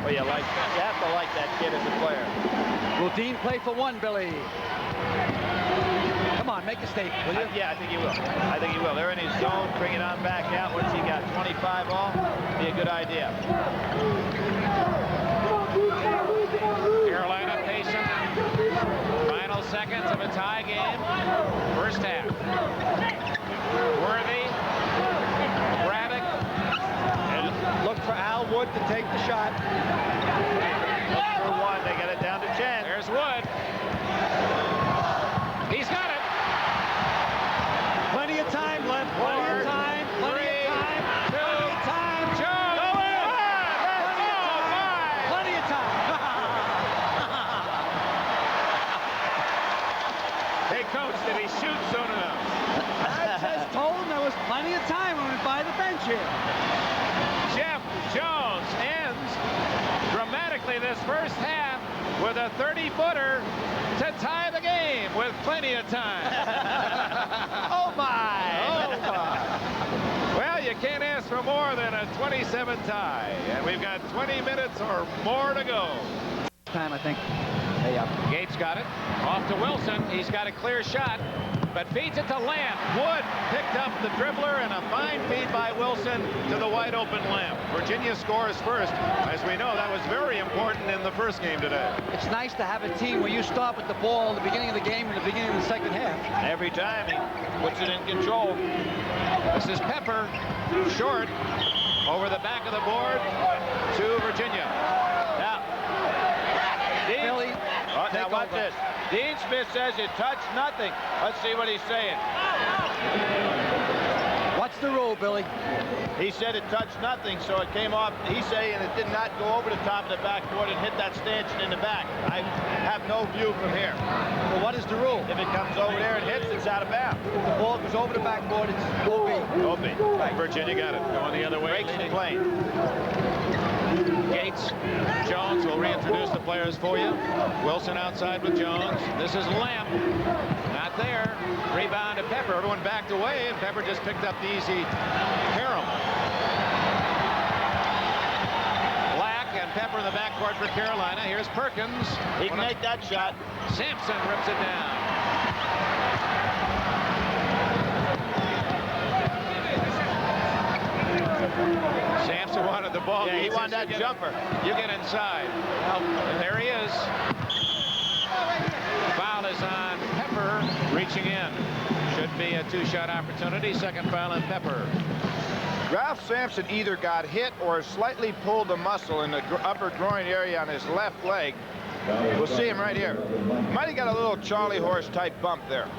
Well, you have to like that kid as a player. Will Dean play for 1, Billy? Come on, make a statement, will you? Yeah, I think he will. I think he will. They're in his zone. Bring it on back out. What's he got? 25 all? Be a good idea. Carolina patient. Final seconds of a tie game. First half. Worthy. Braddock. And look for Al Wood to take the shot. Look for 1. They get it down to 10. There's Wood. He's got it. Plenty of time left. Plenty of time. Plenty of time. Plenty of time. Jones. Go in. Plenty of time. Hey, coach, did he shoot soon enough? I just told him there was plenty of time when we by the bench here. Jeff Jones ends dramatically this first half with a 30-footer to tie the game with plenty of time. Oh, my. Oh, my. Well, you can't ask for more than a 27 tie. And we've got 20 minutes or more to go. Time, I think. Hey, up. Gates got it. Off to Wilson. He's got a clear shot, but feeds it to Lamp. Wood picked up the dribbler, and a fine feed by Wilson to the wide open Lamp. Virginia scores first. As we know, that was very important in the first game today. It's nice to have a team where you start with the ball at the beginning of the game and the beginning of the second half. Every time he puts it in control. This is Pepper, short, over the back of the board to Virginia. Now, Billy, now watch this. Dean Smith says it touched nothing. Let's see what he's saying. what's the rule, Billy? He said it touched nothing, so it came off. He's saying it did not go over the top of the backboard and hit that stanchion in the back. I have no view from here. Well, what is the rule? If it comes over there and hits, it's out of bounds. If the ball goes over the backboard, it's OB. OB. Right. Virginia got it. Going the other way. Breaks the plane. Gates. Jones will reintroduce the players for you. Wilson outside with Jones. This is Lamp. Not there. Rebound to Pepper. Everyone backed away, and Pepper just picked up the easy carom. Black and Pepper in the backcourt for Carolina. Here's Perkins. He can make that shot. Sampson rips it down. Sampson wanted the ball. Yeah, he wanted that jumper. You get inside. Well, and there he is. Foul is on Pepper, reaching in. Should be a two-shot opportunity. Second foul on Pepper. Ralph Sampson either got hit or slightly pulled a muscle in the upper groin area on his left leg. We'll see him right here. Might have got a little Charlie horse type bump there.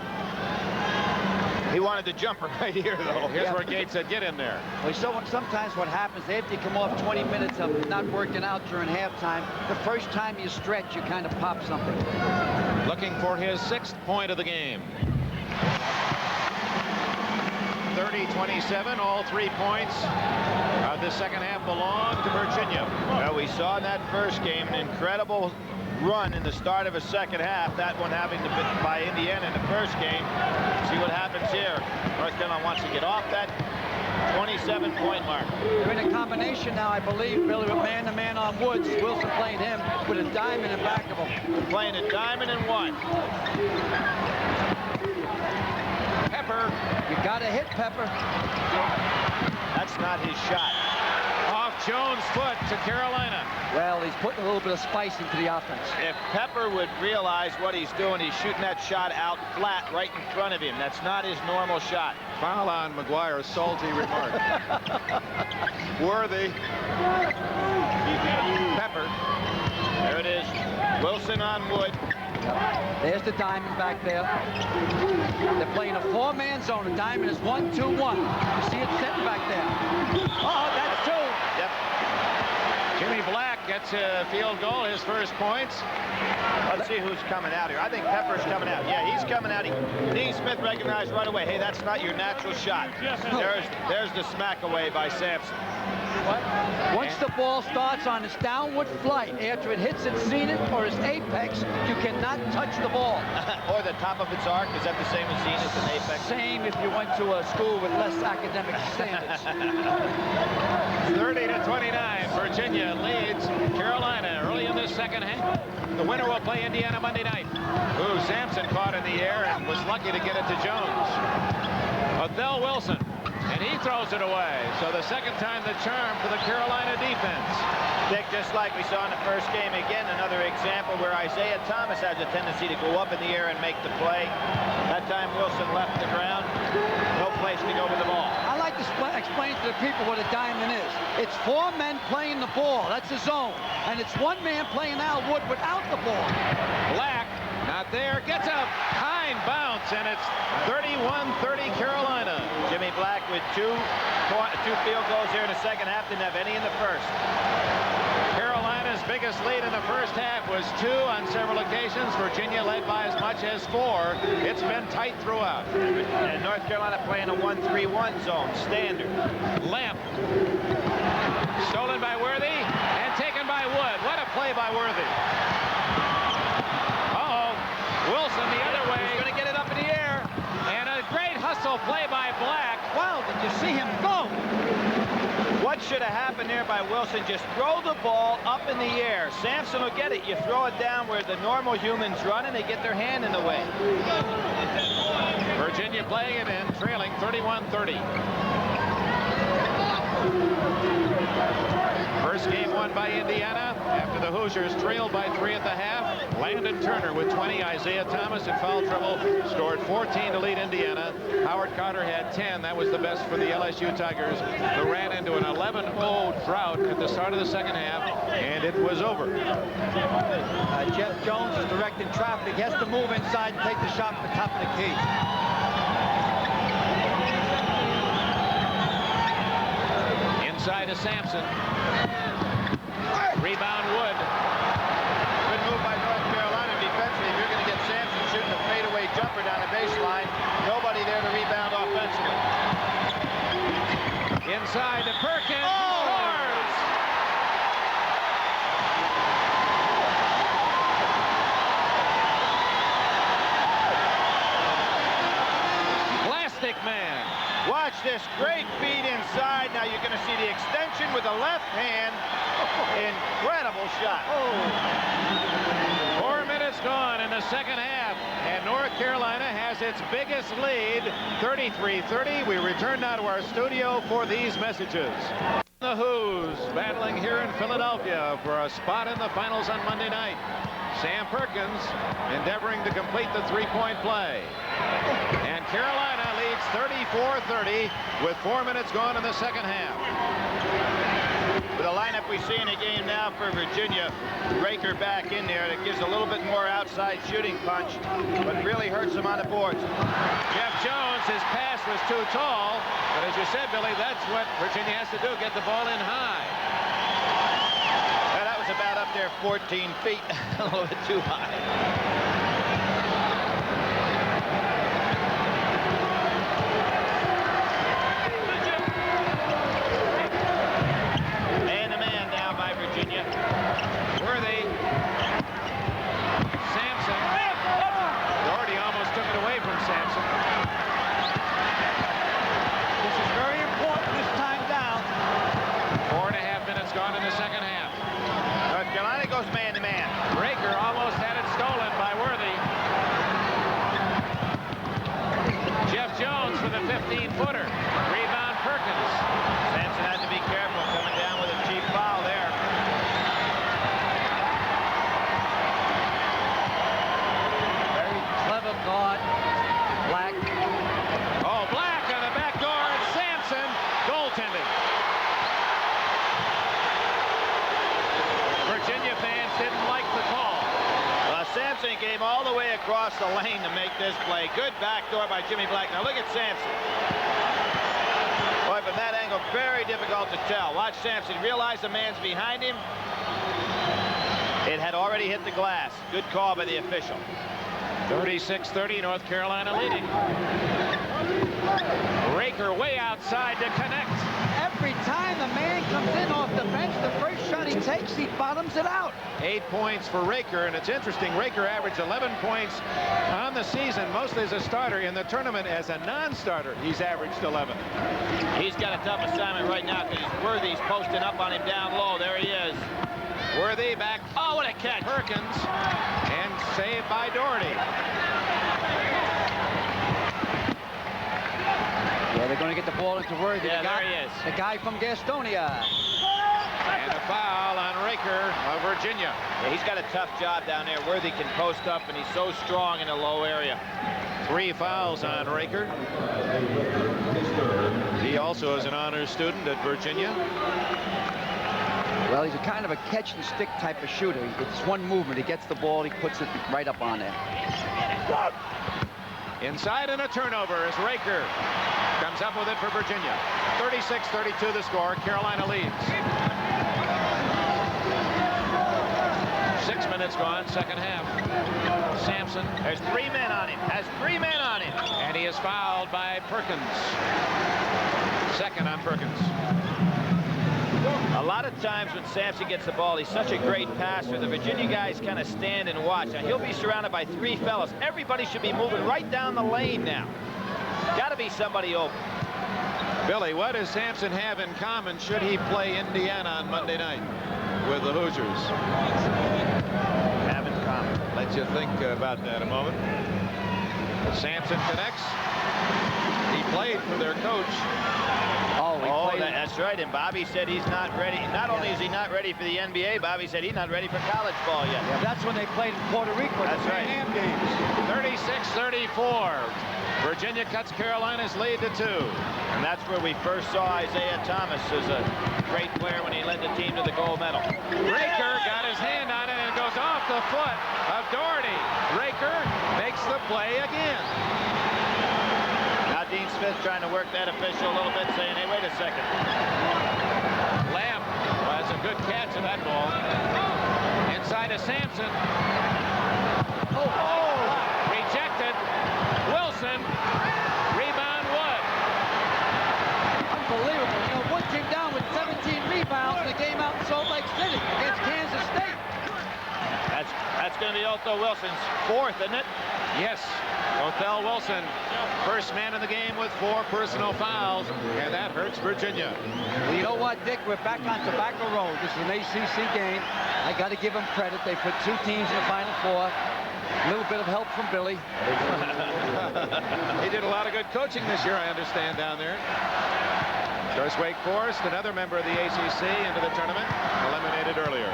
He wanted the jumper right here, though. Here's where Gates said, get in there. Well, so sometimes what happens, after you come off 20 minutes of not working out during halftime, the first time you stretch, you kind of pop something. Looking for his 6th point of the game. 30-27, all 3 points of the second half belong to Virginia. Well, we saw in that first game an incredible run in the start of a second half. That one having to be by Indiana in the first game. See what happens here. North Carolina wants to get off that 27-point mark. They're in a combination now, I believe, Billy, with man-to-man on Woods. Wilson playing him with a diamond in back of him. Playing a diamond and one. Pepper. You got to hit Pepper. That's not his shot. Off Jones' foot to Carolina. Well, he's putting a little bit of spice into the offense. If Pepper would realize what he's doing, he's shooting that shot out flat right in front of him. That's not his normal shot. Foul on McGuire, salty remark. Worthy. Pepper. There it is. Wilson on Wood. There's the diamond back there. They're playing a 4-man zone. The diamond is 1-2-1. You see it setting back there. Oh, that's 2. Yep. Jimmy Black gets a field goal, his first points. Let's see who's coming out here. I think Pepper's coming out. Yeah, he's coming out. Dean Smith recognized right away, hey, that's not your natural shot. There's the smack away by Sampson. Once the ball starts on its downward flight, after it hits its zenith or its apex, you cannot touch the ball. Or the top of its arc. Is that the same as zenith and apex? Same if you went to a school with less academic standards. 30-29, Virginia leads Carolina early in this second half. The winner will play Indiana Monday night, who Sampson caught in the air and was lucky to get it to Jones. Othell Wilson, and he throws it away. So the second time the charm for the Carolina defense. Dick, just like we saw in the first game, again, another example where Isaiah Thomas has a tendency to go up in the air and make the play. That time Wilson left the ground. No place to go with the ball. I like to explain to the people what a diamond is. It's 4 men playing the ball. That's a zone. And it's 1 man playing Al Wood without the ball. Black, not there, gets a high bounce, and it's 31-30 Carolina. Jimmy Black with two field goals here in the second half. Didn't have any in the first. Carolina's biggest lead in the first half was 2 on several occasions. Virginia led by as much as 4. It's been tight throughout. And North Carolina playing a 1-3-1 zone, standard. Lamp. Stolen by Worthy and taken by Wood. What a play by Worthy. Uh-oh. Wilson the other way. He's going to get it up in the air. And a great hustle play by Black. Wow, did you see him go? What should have happened there by Wilson? Just throw the ball up in the air. Sampson will get it. You throw it down where the normal humans run and they get their hand in the way. Virginia playing it in, trailing 31-30. First game won by Indiana after the Hoosiers trailed by 3 at the half. Landon Turner with 20. Isaiah Thomas in foul trouble scored 14 to lead Indiana. Howard Carter had 10. That was the best for the LSU Tigers, who ran into an 11-0 drought at the start of the second half, and it was over. Jeff Jones is directing traffic. He has to move inside and take the shot from the top of the key. Inside to Sampson. Rebound Wood. Good move by North Carolina defensively. If you're going to get Sampson shooting a fadeaway jumper down the baseline, nobody there to rebound offensively. Inside to Perkins. Oh! Plastic Man. Watch this great feed inside. Now you're going to see the extension with the left hand. Incredible shot. 4 minutes gone in the second half, and North Carolina has its biggest lead, 33-30. We return now to our studio for these messages. The Who's battling here in Philadelphia for a spot in the finals on Monday night. Sam Perkins endeavoring to complete the 3-point play. And Carolina leads 34-30 with 4 minutes gone in the second half. With the lineup we see in the game now for Virginia, Raker back in there. That gives a little bit more outside shooting punch, but really hurts them on the boards. Jeff Jones, his pass was too tall, but as you said, Billy, that's what Virginia has to do, get the ball in high. Well, that was about up there 14 feet, a little bit too high. Worthy. Sampson. Doherty almost took it away from Sampson. This is very important this time down. 4.5 minutes gone in the second half. North Carolina goes man-to-man. Raker almost had it stolen by Worthy. across the lane to make this play. Good backdoor by Jimmy Black. Now look at Sampson. Boy, from that angle, very difficult to tell. Watch Sampson. Realize the man's behind him. It had already hit the glass. Good call by the official. 36-30, North Carolina leading. Raker way outside to connect. Every time the man comes in off the bench, the first shot he takes, he bottoms it out. 8 points for Raker, and it's interesting. Raker averaged 11 points on the season, mostly as a starter. In the tournament as a non-starter, he's averaged 11. He's got a tough assignment right now because Worthy's posting up on him down low. There he is. Worthy back. Oh, what a catch. Perkins, and saved by Doherty. Yeah, they're going to get the ball into Worthy. Yeah, there he is. The guy from Gastonia. And a foul on Raker of Virginia. Yeah, he's got a tough job down there. Worthy can post up, and he's so strong in a low area. 3 fouls on Raker. He also is an honors student at Virginia. Well, he's a kind of a catch-and-stick type of shooter. It's one movement. He gets the ball, he puts it right up on there. Inside and a turnover as Raker comes up with it for Virginia. 36-32 the score. Carolina leads. 6 minutes gone, second half. Sampson. There's 3 men on him. Has 3 men on him. And he is fouled by Perkins. Second on Perkins. A lot of times when Sampson gets the ball, he's such a great passer. The Virginia guys kind of stand and watch. Now, he'll be surrounded by 3 fellas. Everybody should be moving right down the lane now. Got to be somebody open. Billy, what does Sampson have in common should he play Indiana on Monday night with the Hoosiers? Have in common. Let you think about that a moment. Sampson connects. He played for their coach. That's right. And Bobby said he's not ready. Not only is he not ready for the NBA, Bobby said he's not ready for college ball yet. Yeah, that's when they played in Puerto Rico. That's right. Games. 36-34. Virginia cuts Carolina's lead to 2. And that's where we first saw Isaiah Thomas as a great player when he led the team to the gold medal. Raker got his hand on it and goes off the foot of Doherty. Raker makes the play again. Dean Smith trying to work that official a little bit, saying, hey, wait a second. Lamb has a good catch of that ball. Inside to Sampson. Rejected. Wilson. Rebound Wood. Unbelievable. You know, Wood came down with 17 rebounds in the game out in Salt Lake City against Kansas State. That's going to be Otho Wilson's 4th, isn't it? Yes. Othell Wilson, first man in the game with 4 personal fouls, and that hurts Virginia. Well, you know what, Dick? We're back on Tobacco Road. This is an ACC game. I got to give them credit. They put 2 teams in the Final Four. A little bit of help from Billy. He did a lot of good coaching this year, I understand, down there. Of course, Wake Forest, another member of the ACC, into the tournament, eliminated earlier.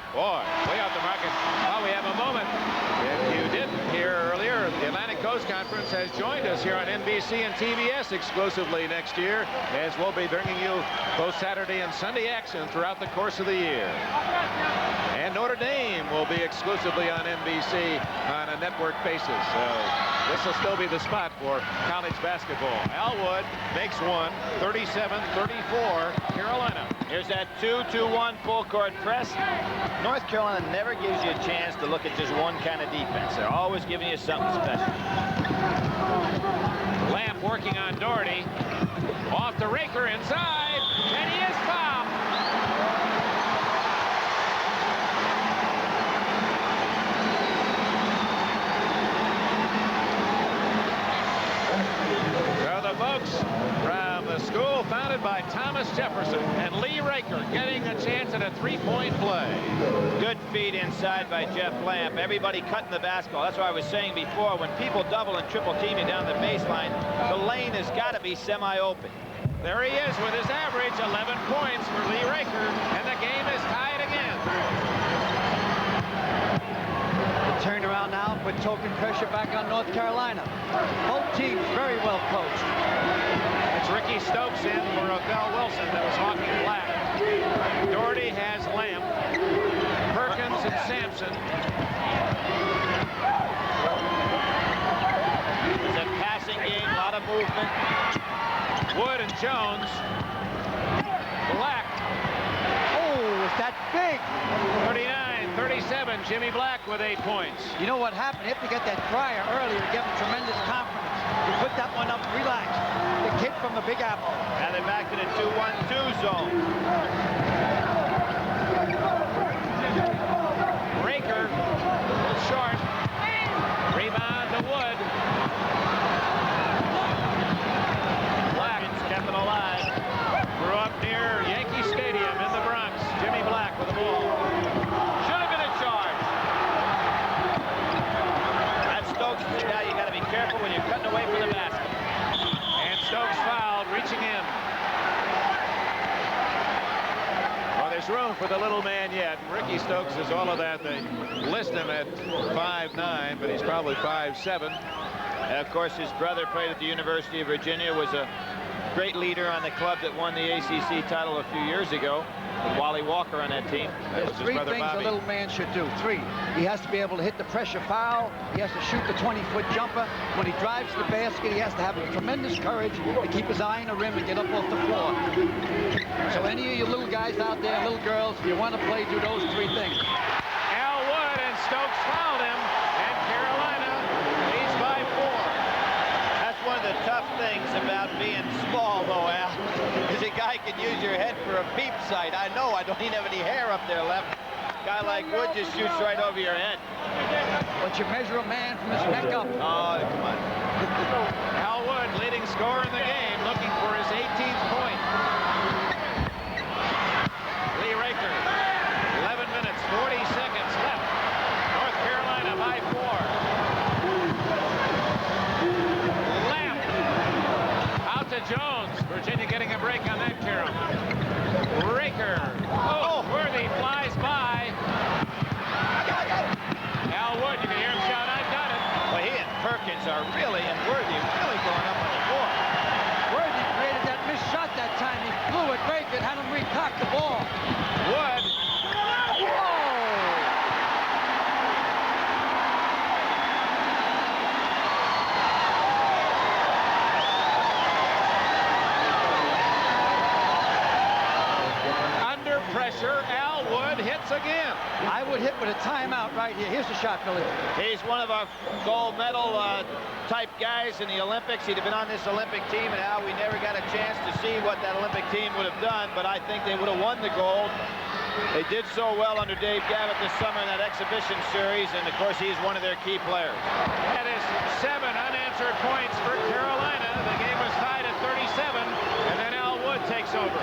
Boy, way off the market. Well, we have a moment. If you didn't hear earlier, the Atlantic Coast Conference has joined us here on NBC and TBS exclusively next year, as we'll be bringing you both Saturday and Sunday action throughout the course of the year. And Notre Dame will be exclusively on NBC on a network basis. So this will still be the spot for college basketball. Al Wood makes one, 37-34, Carolina. Here's that 2-2-1 full court press. North Carolina never gives you a chance to look at just one kind of defense. They're always giving you something special. Lamp working on Doherty. Off to Raker inside, and he is fouled. So the folks from the school founded by Thomas Jefferson and Lee Raker getting a chance at a 3-point play. Good feed inside by Jeff Lamp. Everybody cutting the basketball. That's what I was saying before. When people double and triple team you down the baseline, the lane has got to be semi-open. There he is with his average 11 points for Lee Raker, and the game is tied again. The turnaround now, put token pressure back on North Carolina. Both teams very well coached. It's Ricky Stokes in for Othell Wilson that was hawking black. Doherty has Lamp. Sampson. It's a passing game, a lot of movement. Wood and Jones. Black. Oh, is that big? 39-37, Jimmy Black with 8 points. You know what happened? You have to get that crier earlier, give him tremendous confidence. You put that one up, relax. The kid from the Big Apple. Now they're back to the 2-1-2 zone. Raker, a little short. Rebound to Wood. Black Kept it alive. grew up near Yankee Stadium in the Bronx. Jimmy Black with the ball. Should have been a charge. That's Stokes. Now you got to be careful when you're cutting away from the basket. And Stokes fouled, reaching in. Well, there's room for the little man yet. Ricky Stokes is all of that. They list him at 5'9", but he's probably 5'7". And of course, his brother played at the University of Virginia, was a great leader on the club that won the ACC title a few years ago, with Wally Walker on that team. That There's was his 3 brother things Bobby. a little man should do. 3. He has to be able to hit the pressure foul. He has to shoot the 20-foot jumper. When he drives to the basket, he has to have tremendous courage to keep his eye on the rim and get up off the floor. So any of you little guys out there, little girls, if you want to play, do those 3 things. Al Wood and Stokes fouled him, and Carolina leads by 4. That's one of the tough things about being small, though, Al, is a guy can use your head for a peep sight. I know, I don't even have any hair up there left. A guy like Wood just shoots right over your head. But you measure a man from his neck up. Oh, come on. Al Wood, leading scorer in the game, looking for his 18th point. Lee Raker, 11 minutes, 40 seconds left. North Carolina by 4. Lamb out to Jones. Virginia getting a break on that, Carol. Raker. Oh, Worthy flies by. Al Wood, you can hear him shout, "I got it." Well, he and Perkins are really, and Worthy really going up on the board. Worthy created that missed shot that time. He blew it. Raker had him recock the ball. Wood. Whoa! Under pressure, Al Wood hits again. I would hit with a timeout right here. Here's the shot, Billy. He's one of our gold medal type guys in the Olympics. He'd have been on this Olympic team, and Al, we never got a chance to see what that Olympic team would have done, but I think they would have won the gold. They did so well under Dave Gavitt this summer in that exhibition series, and of course he's one of their key players. That is 7 unanswered points for Carolina. The game was tied at 37, and then Al Wood takes over.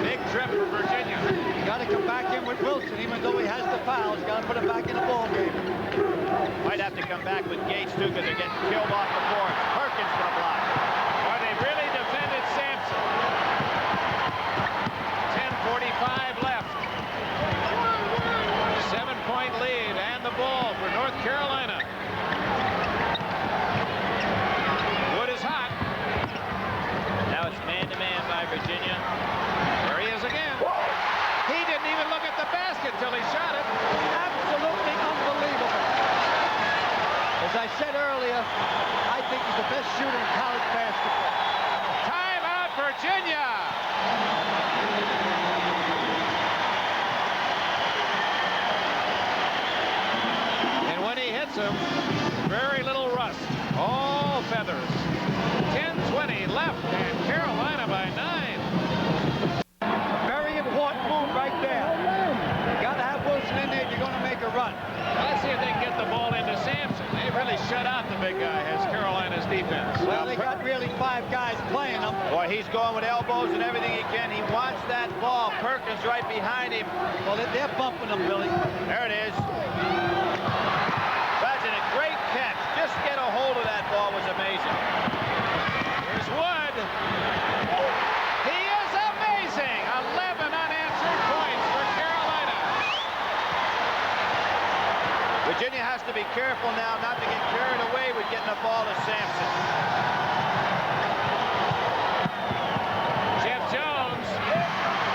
Big trip for Virginia. You got to come back in with Wilson, even though he has the fouls. You got to put him back in the ball game. Might have to come back with Gates, too, because they're getting killed off the board. Perkins for a block. Boy, they really defended Sampson. 10:45 left. 7-point lead and the ball for North Carolina. Wood is hot. Now it's man-to-man by Virginia. There he is again. He didn't even look at the basket till he shot it. Absolutely unbelievable. As I said earlier, I think he's the best shooter in college basketball. Timeout, Virginia. And when he hits him, very little rust. All feathers. 10:20 left, and Carolina by 9. Very important move right there. You got to have Wilson in there if you're going to make a run. Let's see if they can get the ball into Sampson. They really shut out the big guy, has Carolina's defense. Well, they got really 5 guys playing him. Boy, he's going with elbows and everything he can. He wants that ball. Perkins right behind him. Well, they're bumping him, Billy. There it is. That's a great catch. Just get a hold of that ball was amazing. Here's Wood. He is amazing. 11 unanswered points for Carolina. Virginia has to be careful now not to get carried away with getting the ball to Sampson. Jeff Jones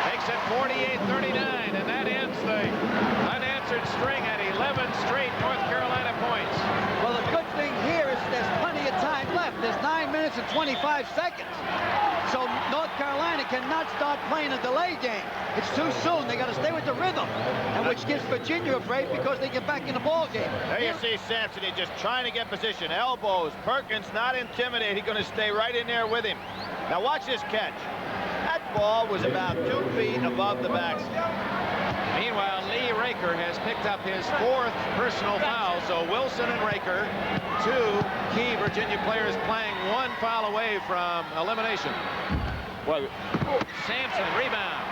takes a 48-39, and that ends the unanswered string at 11 straight North Carolina points. Well, the good thing here is there's plenty of time left. There's 9 minutes and 25 seconds. So North Carolina cannot start playing a delay game. It's too soon. They got to stay with the rhythm, and which gives Virginia a break because they get back in the ball game. There you see Sampson. He's just trying to get position. Elbows. Perkins not intimidated. He's going to stay right in there with him. Now watch this catch. That ball was about 2 feet above the backstop. Meanwhile, Lee Raker has picked up his 4th personal foul. So Wilson and Raker, 2 key Virginia players, playing 1 foul away from elimination. Well, Sampson, rebound.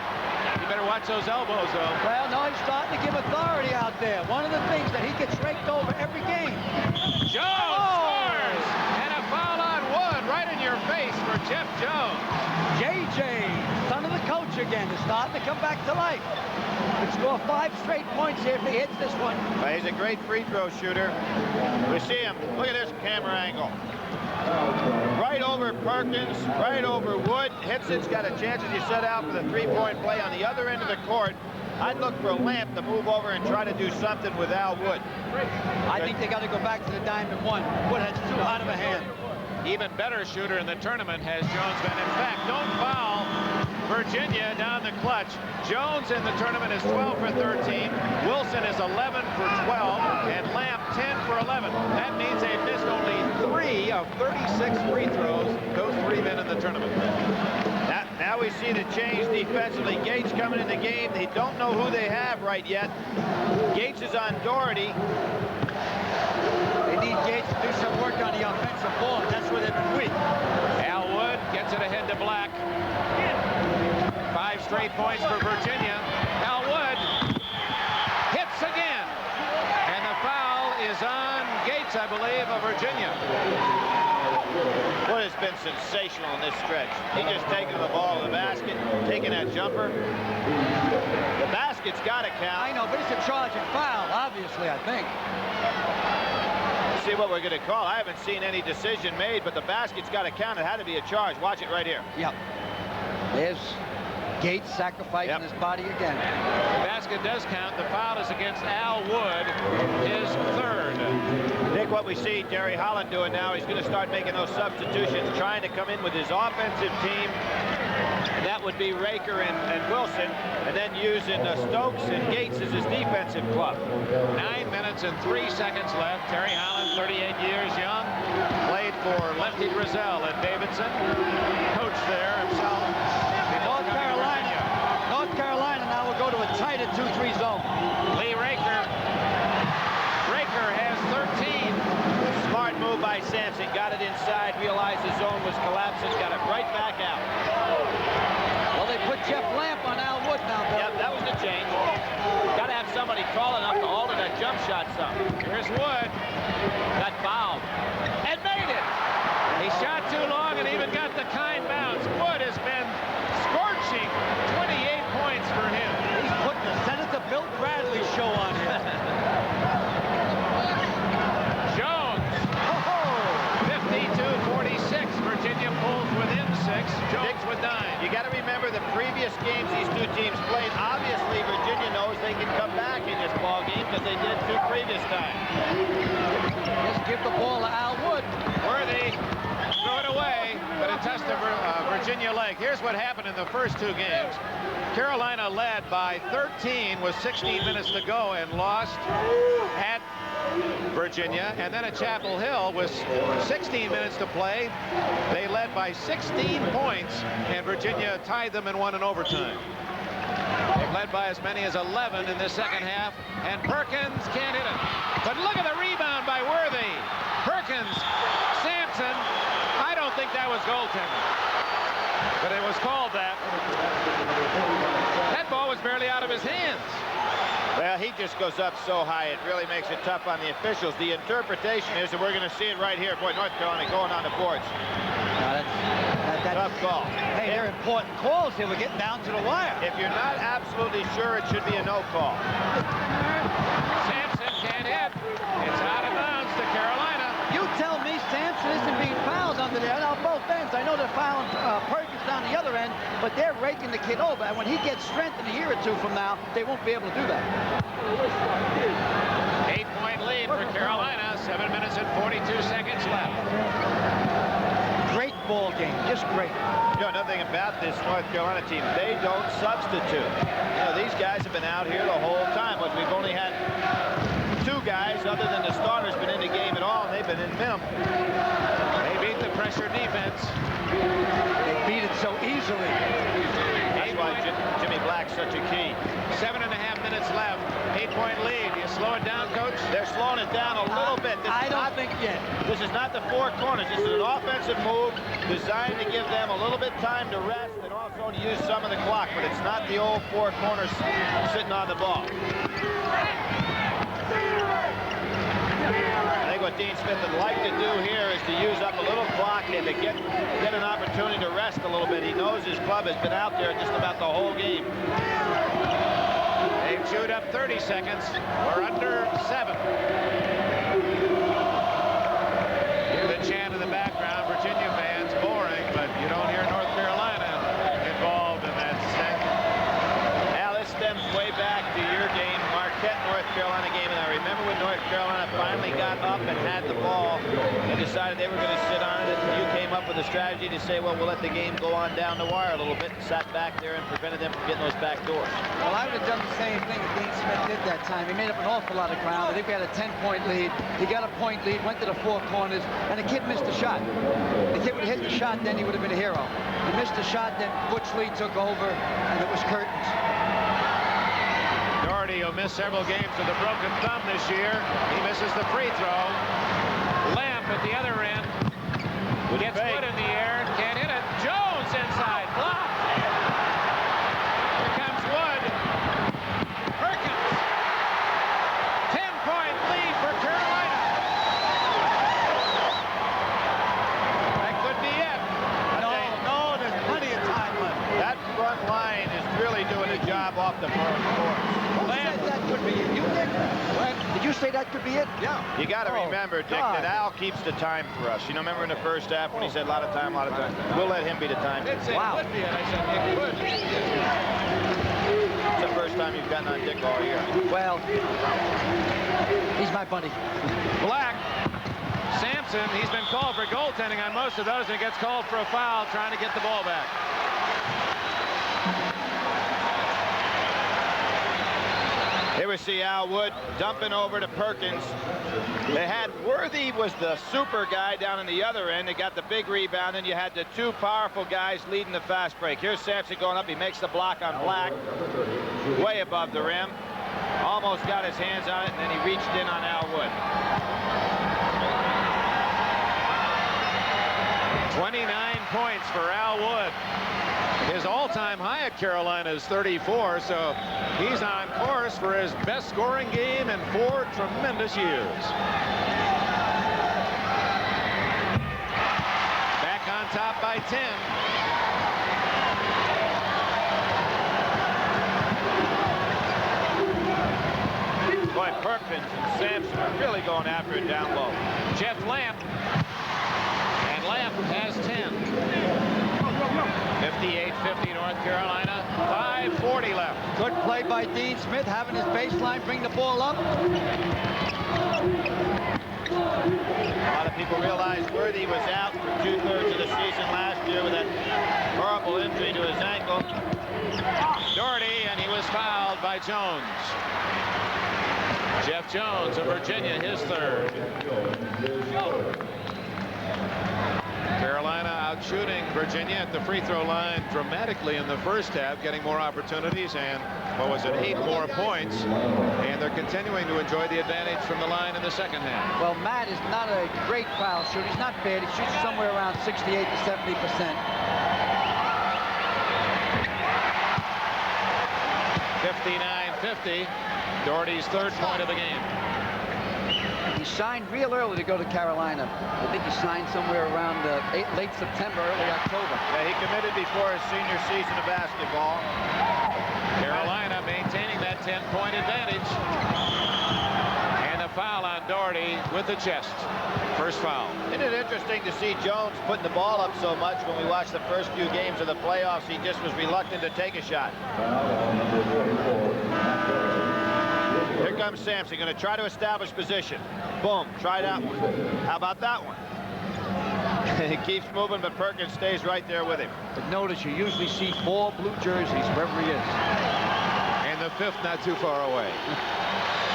You better watch those elbows, though. Well, no, he's starting to give authority out there. One of the things that he gets raked over every game. Jones scores! And a foul on Wood right in your face for Jeff Jones. JJ, son of the coach again, is starting to come back to life. Could score 5 straight points here if he hits this one. Well, he's a great free throw shooter. We see him. Look at this camera angle. Right over Perkins, right over Wood. Hitson's got a chance, as you set out, for the 3-point play on the other end of the court. I'd look for Lamp to move over and try to do something with Al Wood. I think they got to go back to the diamond one. Wood has too hot of a hand. Even better shooter in the tournament has Jones been. In fact, don't foul Virginia down the clutch. Jones in the tournament is 12 for 13. Wilson is 11 for 12. And Lamp 10 for 11. That means they've missed only 3 of 36 free throws. Those 3 men in the tournament. Now we see the change defensively. Gates coming in the game. They don't know who they have right yet. Gates is on Doherty. They need Gates to do some work on the offensive ball. That's where they've been weak. Al Wood gets it ahead to Black. 5 straight points for Virginia. Al Wood hits again. And the foul is on Gates, I believe, of Virginia. Wood has been sensational in this stretch. He just taking the ball to the basket, taking that jumper. The basket's got to count. I know, but it's a charging foul, obviously, I think. See what we're going to call. I haven't seen any decision made, but the basket's got to count. It had to be a charge. Watch it right here. Yep. There's Gates sacrificing his body again. The basket does count. The foul is against Al Wood, his 3rd. Nick, what we see Terry Holland doing now, he's going to start making those substitutions, trying to come in with his offensive team. That would be Raker and Wilson, and then using Stokes and Gates as his defensive club. 9 minutes and 3 seconds left. Terry Holland, 38 years young, played for Lefty Driesell at Davidson, coached there himself. North Carolina now will go to a tighter 2-3 zone. Lee Raker. Raker has 13. Smart move by Sampson. Got it inside, realized the zone was collapsing, got it right back out. Well, they put Jeff Lamp on Al Wood now, Bill. Yep, that was the change. Got to have somebody tall enough to alter that jump shot some. Here's Wood. Got fouled. And made it. He shot too long and even got the kind bounce. Wood has been scorching. 28 points for him. He's putting the Senator Bill Bradley show on here. Jones. 52-46. Virginia pulls within 6. Jones with 9. You got to remember the previous games these 2 teams played. Obviously, Virginia knows they can come back in this ball game because they did 2 previous times. Just give the ball to Al Wood. Worthy threw it away, but it touched the Virginia leg. Here's what happened in the first 2 games. Carolina led by 13 with 16 minutes to go and lost at Virginia. And then at Chapel Hill with 16 minutes to play, they led by 16 points, and Virginia tied them and won in overtime. They've led by as many as 11 in the second half, and Perkins can't hit it. But look at the rebound by Worthy. Perkins, Sampson. I don't think that was goaltending, but it was called that. That ball was barely out of his hands. Well, he just goes up so high, it really makes it tough on the officials. The interpretation is, and we're going to see it right here, boy, North Carolina going on the boards. That's tough call. Hey, they're important calls here. We're getting down to the wire. If you're not absolutely sure, it should be a no call. Sampson can't hit. It's out of bounds to Carolina. You tell me Sampson isn't being fouled under there on both ends. I know they're fouling Perkins down down the other end, but they're raking the kid over. And when he gets strength in a year or two from now, they won't be able to do that. 8-point lead for Carolina. 7 minutes and 42 seconds left. Great ball game, just great. You know, another thing about this North Carolina team, they don't substitute. You know, these guys have been out here the whole time, but we've only had 2 guys other than the starters been in the game at all, and they've been in minimum. They beat the pressure defense. They beat it so easily. That's why Jimmy Black's such a key. 7.5 minutes left. 8-point lead. You slow it down, Coach? They're slowing it down a little bit. I don't think yet. This is not the 4 corners. This is an offensive move designed to give them a little bit time to rest and also to use some of the clock, but it's not the old 4 corners sitting on the ball. I think what Dean Smith would like to do here is to use up a little clock and to get an opportunity to rest a little bit. He knows his club has been out there just about the whole game. They've chewed up 30 seconds. We're under 7. Hear the chant in the background, Virginia fans, boring, but you don't hear North Carolina involved in that set. Al, this stems way back to your game, Marquette, North Carolina game, and I remember when North Carolina finally got up and had the ball and decided they were going to sit on it, and you came up with a strategy to say, well, we'll let the game go on down the wire a little bit, and sat back there and prevented them from getting those back doors. Well, I would have done the same thing that Dean Smith did that time. He made up an awful lot of ground. I think we had a 10-point lead. He got a point lead, went to the 4 corners, and the kid missed a shot. The kid would have hit the shot, then he would have been a hero. He missed a shot, then Butch Lee took over, and it was curtains. Doherty, who missed several games with a broken thumb this year, he misses the free throw. Lamp at the other end gets Wood in the air, can't hit it. Jones inside, blocked. Here comes Wood. Perkins. 10-point lead for Carolina. That could be it. No, there's plenty of time left. That front line is really doing a job off the court. Who said that could be it? You did? What? Did you say that could be it? Yeah. You got to remember, Dick, God. that Al keeps the time for us. You know, remember in the first half when he said a lot of time, a lot of time? We'll let him be the time. Wow. It could be it. I said it could. It's the first time you've gotten on Dick all year. Well, he's my buddy. Black. Sampson, he's been called for goaltending on most of those, and he gets called for a foul trying to get the ball back. Here we see Al Wood dumping over to Perkins. They had Worthy was the super guy down in the other end. They got the big rebound, and you had the 2 powerful guys leading the fast break. Here's Sampson going up. He makes the block on Black, way above the rim. Almost got his hands on it, and then he reached in on Al Wood. 29 points for Al Wood. His all-time high at Carolina is 34, so he's on course for his best scoring game in 4 tremendous years. Back on top by 10. Boy, Perkins and Sampson are really going after it down low. Jeff Lamp. And Lamp has 10. 58-50 North Carolina. 5:40 left. Good play by Dean Smith, having his baseline, bring the ball up. A lot of people realize Worthy was out for 2/3 of the season last year with that horrible injury to his ankle. Doherty, and he was fouled by Jones. Jeff Jones of Virginia, his 3rd. Carolina out shooting Virginia at the free throw line dramatically in the first half, getting more opportunities and, what was it, 8 more points. And they're continuing to enjoy the advantage from the line in the second half. Well, Matt is not a great foul shooter. He's not bad. He shoots somewhere around 68 to 70%. 59-50. Doherty's 3rd point of the game. He signed real early to go to Carolina. I think he signed somewhere around late September, early October. Yeah, he committed before his senior season of basketball. Carolina maintaining that 10-point advantage. And a foul on Doherty with the chest. First foul. Isn't it interesting to see Jones putting the ball up so much? When we watched the first few games of the playoffs, he just was reluctant to take a shot. Here comes Sampson, going to try to establish position. Boom, try that one. How about that one? He keeps moving, but Perkins stays right there with him. But notice you usually see 4 blue jerseys wherever he is. And the 5th not too far away.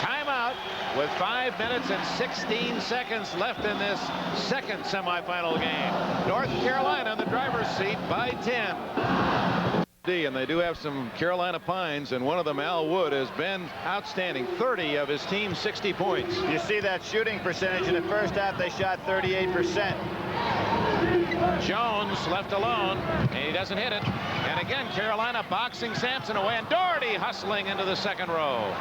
Timeout with 5 minutes and 16 seconds left in this second semifinal game. North Carolina in the driver's seat by 10. And they do have some Carolina Pines, and one of them, Al Wood, has been outstanding. 30 of his team's 60 points. You see that shooting percentage. In the first half, they shot 38%. Jones left alone, and he doesn't hit it. And again, Carolina boxing Sampson away, and Doherty hustling into the second row.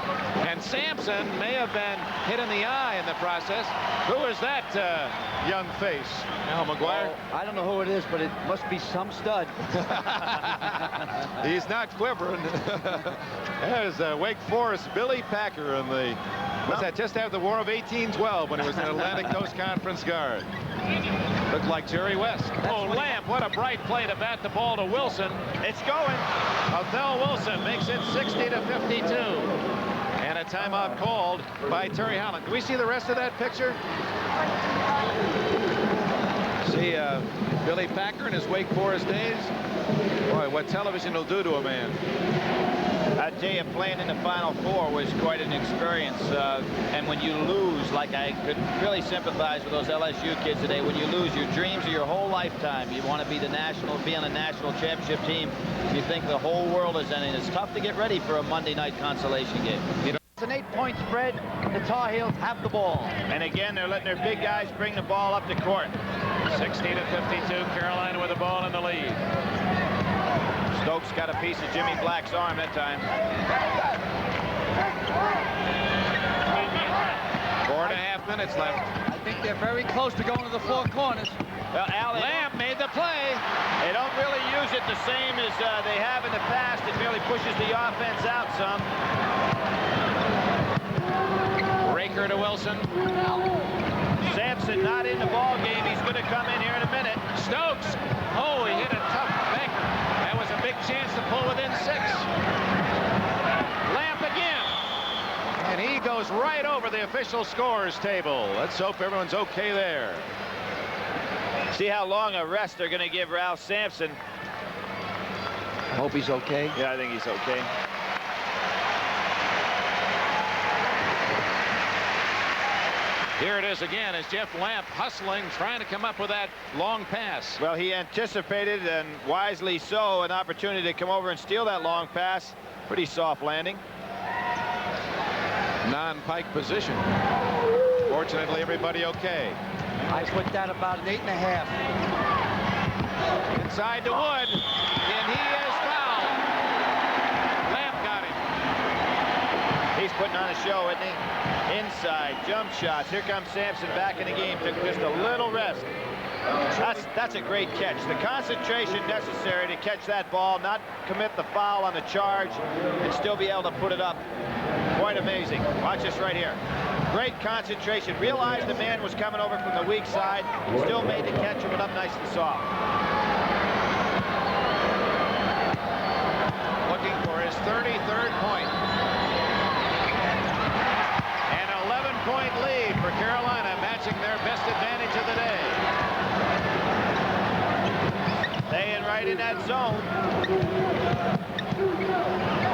And Sampson may have been hit in the eye in the process. Who is that young face? Al McGuire? Oh, I don't know who it is, but it must be some stud. He's not quivering. There's Wake Forest Billy Packer in the, was that just after the War of 1812 when he was an Atlantic Coast Conference guard. Looked like Jerry West. Oh, Lamp, what a bright play to bat the ball to Wilson. It's going. Othell Wilson makes it 60-52. And a timeout called by Terry Holland. Can we see the rest of that picture? See Billy Packer in his Wake Forest days. Boy, what television will do to a man. I tell you, playing in the Final Four was quite an experience. And when you lose, like I could really sympathize with those LSU kids today. When you lose, your dreams of your whole lifetime, you want to be be on a national championship team. You think the whole world is ending. It's tough to get ready for a Monday night consolation game. It's an 8-point spread. The Tar Heels have the ball. And again, they're letting their big guys bring the ball up the court. 60-52, Carolina with the ball in the lead. Stokes got a piece of Jimmy Black's arm that time. 4.5 minutes left. I think they're very close to going to the 4 corners. Well, Al, Lamb made the play. They don't really use it the same as they have in the past. It merely pushes the offense out some. Raker to Wilson. Sampson not in the ball game. He's going to come in here in a minute. Stokes. Oh, he hit a tough banker. That was a big chance to pull within 6. Lamp again. And he goes right over the official scores table. Let's hope everyone's okay there. See how long a rest they're going to give Ralph Sampson. I hope he's okay. Yeah, I think he's okay. Here it is again as Jeff Lamp hustling, trying to come up with that long pass. Well, he anticipated, and wisely so, an opportunity to come over and steal that long pass. Pretty soft landing. Non-pike position. Fortunately, everybody okay. I put that about an 8.5. Inside to Wood, and he is fouled. Lamp got him. He's putting on a show, isn't he? Inside, jump shots. Here comes Sampson back in the game. Took just a little rest. That's a great catch. The concentration necessary to catch that ball, not commit the foul on the charge, and still be able to put it up. Quite amazing. Watch this right here. Great concentration. Realized the man was coming over from the weak side. Still made the catch and went up nice and soft. Looking for his 33rd point. An 11-point lead for Carolina, matching their best advantage of the day. Staying right in that zone.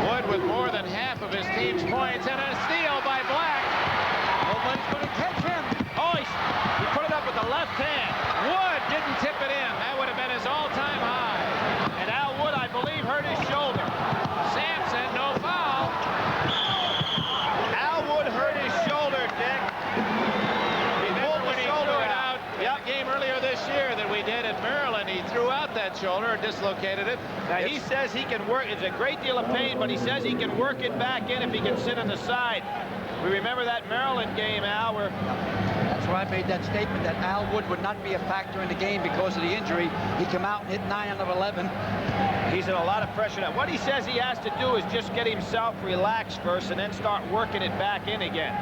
Wood with more than half of his team's points, and a steal by Black. Nobody's going to catch him. Oh, he put it up with the left hand. Wood didn't tip it in. That would have been his all-time high. And Al Wood, I believe, hurt his shoulder. Sampson, no foul. Al Wood hurt his shoulder, Dick. He pulled the shoulder out. In the game earlier this year that we did at Maryland, he threw out that shoulder and dislocated it. Now, he says he can work. It's a great deal of pain, but he says he can work it back in if he can sit on the side. We remember that Maryland game, Al, where... That's why I made that statement that Al Wood would not be a factor in the game because of the injury. He came out and hit 9 out of 11. He's in a lot of pressure now. What he says he has to do is just get himself relaxed first and then start working it back in again.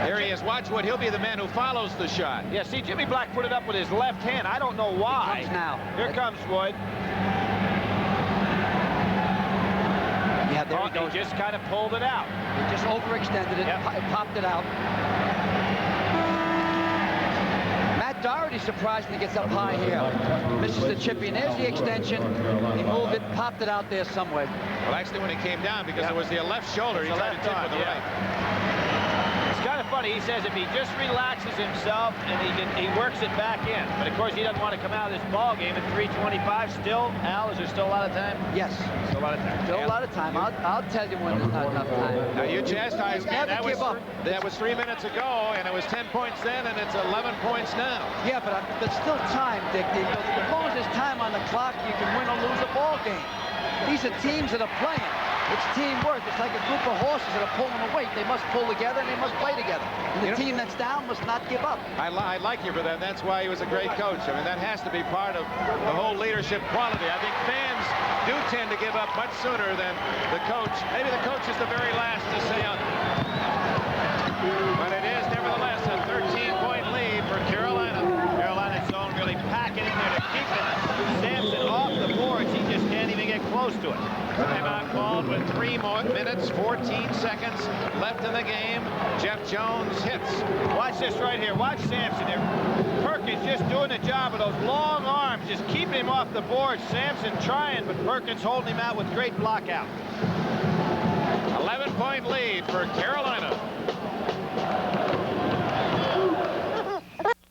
Here he is because watch what he'll be the man who follows the shot. Yeah, see, Jimmy Black put it up with his left hand. I don't know why. Here comes now. Here comes Wood. Yeah, there he goes. He just kind of pulled it out. He just overextended it, Yep. popped it out. Matt Doherty surprisingly gets up high here. Misses the chippy, and there's the extension. He moved it, popped it out there somewhere. Well, actually, when it came down, because it was the left shoulder, he tried to tip with the right. It's kind of funny. He says if he just relaxes himself and he works it back in. But of course, he doesn't want to come out of this ball game at 3:25. Still, Al, is there still a lot of time? Yes. Still a lot of time. Still a lot of time. I'll tell you when there's not enough time. Now, you chastised me. Never give up. That was 3 minutes ago, and it was 10 points then, and it's 11 points now. Yeah, but there's still time, Dick. As long as there's time on the clock, you can win or lose a ball game. These are teams that are playing. It's teamwork. It's like a group of horses that are pulling a weight. They must pull together, and they must play together. And the team that's down must not give up. I like you for that. That's why he was a great coach. I mean, that has to be part of the whole leadership quality. I think fans do tend to give up much sooner than the coach. Maybe the coach is the very last to say on. But it is, nevertheless, a 13-point lead for Carolina. Carolina's zone really packing in there to keep it. Sampson off the boards. He just can't even get close to it. Timeout called with 3 minutes, 14 seconds left in the game. Jeff Jones hits. Watch this right here. Watch Sampson here. Perkins just doing the job with those long arms, just keeping him off the board. Sampson trying, but Perkins holding him out with great block out. 11-point lead for Carolina.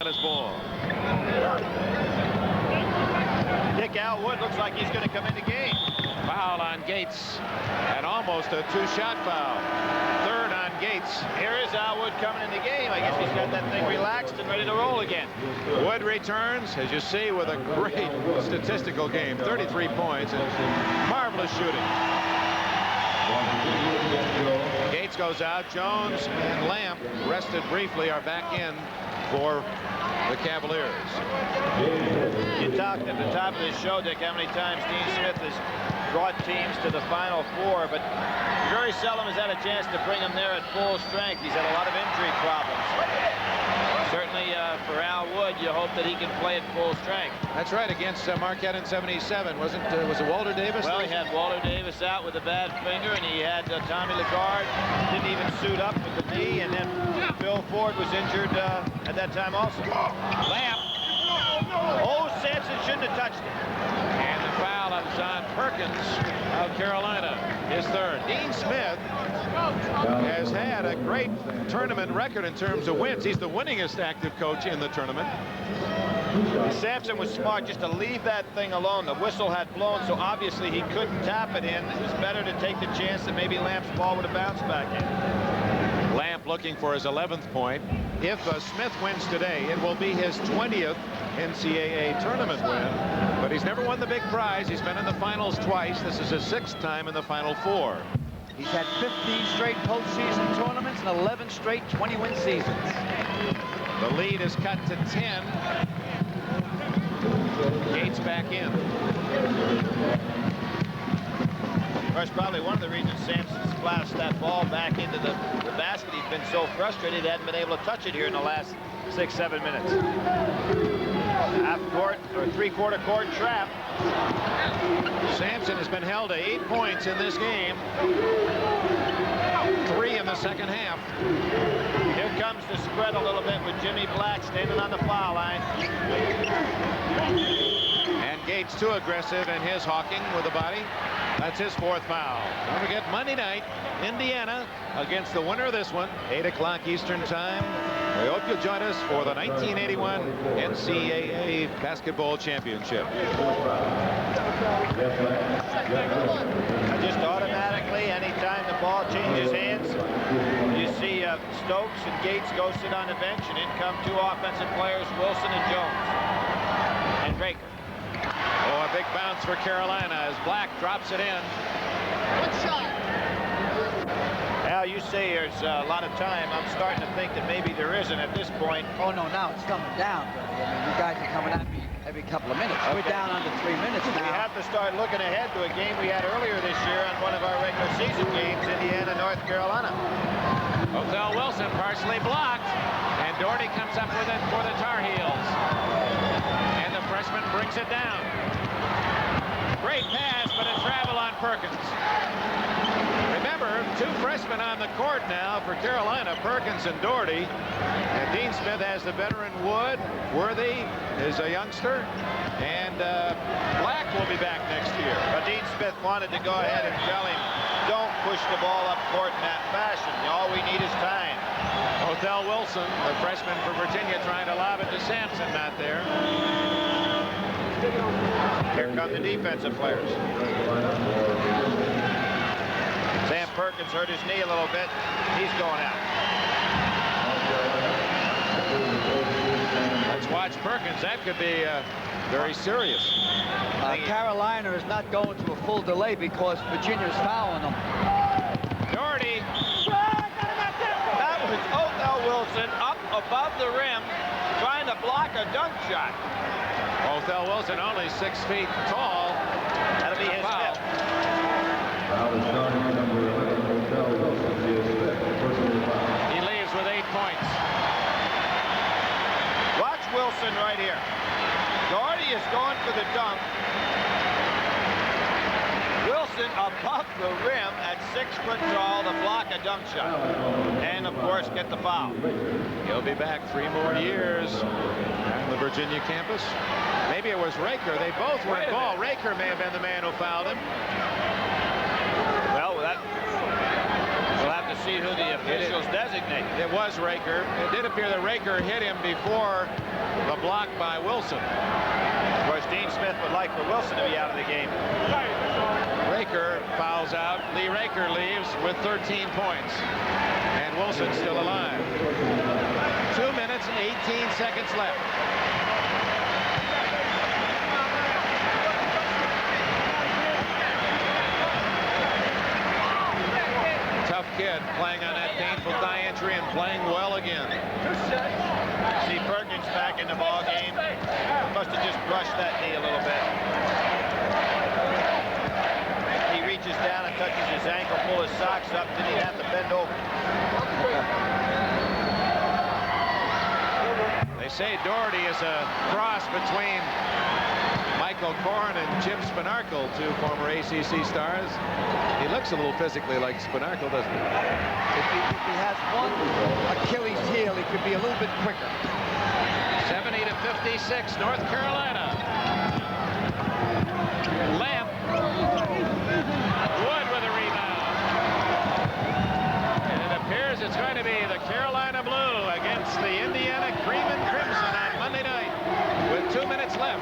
His ball. Dick Al Wood looks like he's going to come into game. Foul on Gates, and almost a 2-shot foul. Third on Gates. Here is Al Wood coming in the game. I guess he's got that thing relaxed and ready to roll again. Wood returns, as you see, with a great statistical game. 33 points and marvelous shooting. Gates goes out. Jones and Lamp, rested briefly, are back in for the Cavaliers. You talked at the top of this show, Dick, how many times Dean Smith has brought teams to the Final Four, but very seldom has had a chance to bring them there at full strength. He's had a lot of injury problems. Certainly for Al Wood, you hope that he can play at full strength. That's right, against Marquette in '77. Was it Walter Davis? Well, he had Walter Davis out with a bad finger, and he had Tommy Lagarde didn't even suit up with the knee, and then Phil Ford was injured at that time also. Lamp. Oh, Sampson shouldn't have touched it. And the foul on Perkins of Carolina, his third. Dean Smith has had a great tournament record in terms of wins. He's the winningest active coach in the tournament. Sampson was smart just to leave that thing alone. The whistle had blown, so obviously he couldn't tap it in. It was better to take the chance that maybe Lamp's ball would have bounced back in. Lamp looking for his 11th point. If Smith wins today, it will be his 20th NCAA tournament win. But he's never won the big prize. He's been in the finals twice. This is his 6th time in the Final Four. He's had 15 straight postseason tournaments and 11 straight 20-win seasons. The lead is cut to 10. Gates back in. Of course, probably one of the reasons Sampson splashed that ball back into the basket. He's been so frustrated he hadn't been able to touch it here in the last 6-7 minutes. Half-court or three-quarter court trap. Sampson has been held to 8 points in this game. 3 in the second half. Here comes the spread a little bit with Jimmy Black standing on the foul line. And Gates too aggressive in his hawking with the body. That's his 4th foul. Don't forget Monday night, Indiana against the winner of this one, 8 o'clock Eastern time. We hope you'll join us for the 1981 NCAA Basketball Championship. Just automatically, anytime the ball changes hands, you see Stokes and Gates go sit on the bench, and in come 2 offensive players, Wilson and Jones. And Raker. Oh, a big bounce for Carolina as Black drops it in. Good shot. Al, you say there's a lot of time. I'm starting to think that maybe there isn't at this point. Oh, no, now it's coming down. I mean, you guys are coming at me every couple of minutes. Okay. We're down under 3 minutes now. We have to start looking ahead to a game we had earlier this year on one of our regular season games, Indiana, North Carolina. Othell Wilson partially blocked, and Doherty comes up with it for the Tar Heels. And the freshman brings it down. Great pass, but a travel on Perkins. Remember, 2 freshmen on the court now for Carolina, Perkins and Doherty. And Dean Smith has the veteran Wood. Worthy is a youngster. And Black will be back next year. But Dean Smith wanted to go ahead and tell him, don't push the ball up court in that fashion. All we need is time. Othell Wilson, the freshman for Virginia, trying to lob it to Sampson, not there. Here come the defensive players. Sam Perkins hurt his knee a little bit. He's going out. Let's watch Perkins. That could be very serious. Carolina is not going to a full delay because Virginia's fouling them. Doherty. That was Othell Wilson up above the rim trying to block a dunk shot. Othell Wilson only 6 feet tall. That'll be his foul. fifth. He leaves with 8 points. Watch Wilson right here. Doherty is going for the dunk. Wilson above the rim at 6 foot tall to block a dunk shot. And of course get the foul. He'll be back 3 more years on the Virginia campus. Maybe it was Raker. They both were involved. Raker may have been the man who fouled him. Well, we'll have to see who the officials designate. It was Raker. It did appear that Raker hit him before the block by Wilson. Of course, Dean Smith would like for Wilson to be out of the game. Raker fouls out. Lee Raker leaves with 13 points. And Wilson's still alive. 2 minutes, 18 seconds left. Tough kid playing on that painful thigh injury and playing well again. See Perkins back in the ball game. Must have just brushed that knee a little bit. He reaches down and touches his ankle, pull his socks up, then he'd have to bend over. They say Doherty is a cross between Michael Corn and Jim Spanarkel, 2 former ACC stars. He looks a little physically like Spanarkel, doesn't he? If he has one Achilles heel, he could be a little bit quicker. 70-56, North Carolina. Lamp. Wood with a rebound. And it appears it's going to be the Carolina Blue against the Indiana Cream and Crimson on Monday night with 2 minutes left.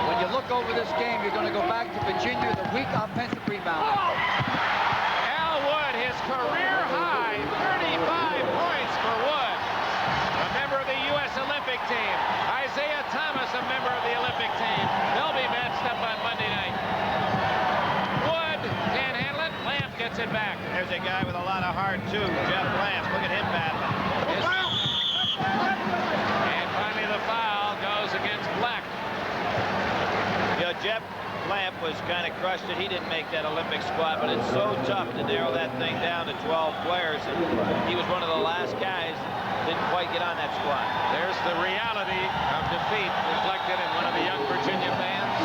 When you look over this game, you're going to go back to Virginia, the weak offensive rebound. Al Wood, his career high, 35 points for Wood. A member of the U.S. Olympic team. Isaiah Thomas, a member of the Olympic team. They'll be matched up on Monday night. Wood can't handle it. Lamp gets it back. There's a guy with a lot of heart, too. Jeff Lamp. Look at him battling. And finally the foul goes against Black. You know, Jeff Lamp was kind of crushed that he didn't make that Olympic squad, but it's so tough to narrow that thing down to 12 players. And he was one of the last guys that didn't quite get on that squad. There's the reality of defeat reflected in one of the young Virginia fans.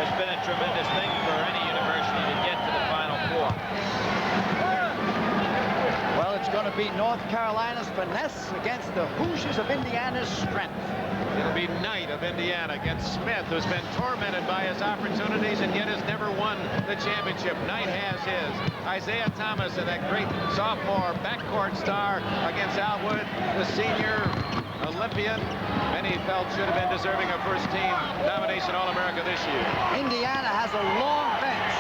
It's been a tremendous thing for any university to get to the Final Four. Well, it's going to be North Carolina's finesse against the Hoosiers of Indiana's strength. It'll be Knight of Indiana against Smith, who's been tormented by his opportunities and yet has never won the championship. Knight has his. Isaiah Thomas and that great sophomore backcourt star against Al Wood, the senior Olympian. Many felt should have been deserving of first-team nomination All-America this year. Indiana has a long bench.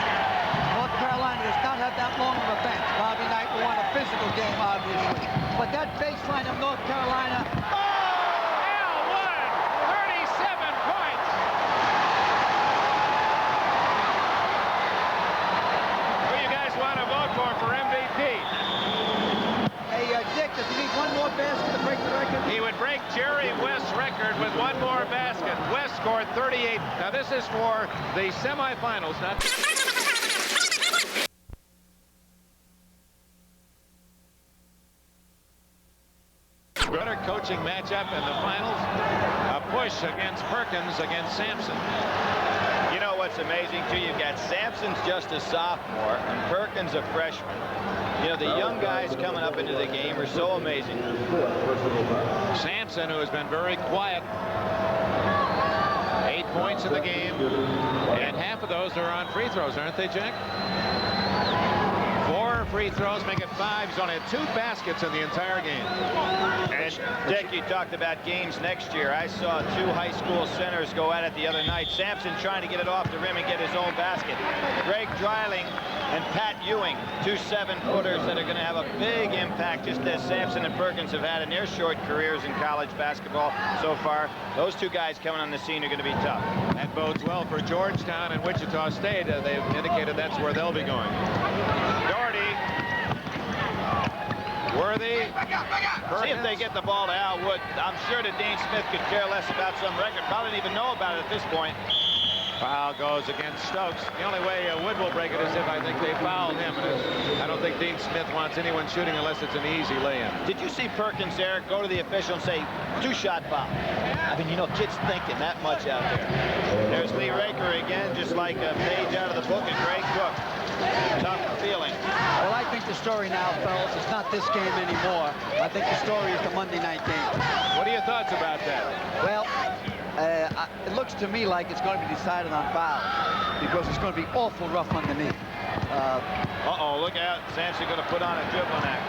North Carolina does not have that long of a bench. Bobby Knight will want a physical game, obviously. But that baseline of North Carolina... for MVP. Hey, Dick, does he need one more basket to break the record? He would break Jerry West's record with one more basket. West scored 38. Now, this is for the semifinals, not... Better coaching matchup in the finals. A push against Perkins against Sampson. You know what's amazing, too? You've got Sampson's just a sophomore and Perkins a freshman. You know, the young guys coming up into the game are so amazing. Sampson, who has been very quiet. 8 points in the game, and half of those are on free throws, aren't they, Jack? 4 free throws, make it 5. He's only had 2 baskets in the entire game. And Dick, you talked about games next year. I saw 2 high school centers go at it the other night. Sampson trying to get it off the rim and get his own basket. Greg Dreiling and Pat Ewing, 2 7-footers that are going to have a big impact, just as Sampson and Perkins have had in their short careers in college basketball so far. Those 2 guys coming on the scene are going to be tough. That bodes well for Georgetown and Wichita State. They've indicated that's where they'll be going. Doherty. Worthy. See if they get the ball to Al Wood. I'm sure that Dean Smith could care less about some record. Probably didn't even know about it at this point. Foul goes against Stokes. The only way Wood will break it is if I think they fouled him. And I don't think Dean Smith wants anyone shooting unless it's an easy lay-in. Did you see Perkins there go to the official and say, 2-shot foul? I mean, you know, kids thinking that much out there. There's Lee Raker again, just like a page out of the book, and Greg Cook. Tough feeling. Well, I think the story now, fellas, it's not this game anymore. I think the story is the Monday night game. What are your thoughts about that? Well, it looks to me like it's going to be decided on fouls because it's going to be awful rough underneath. Uh-oh, look out. Sampson going to put on a dribbling act.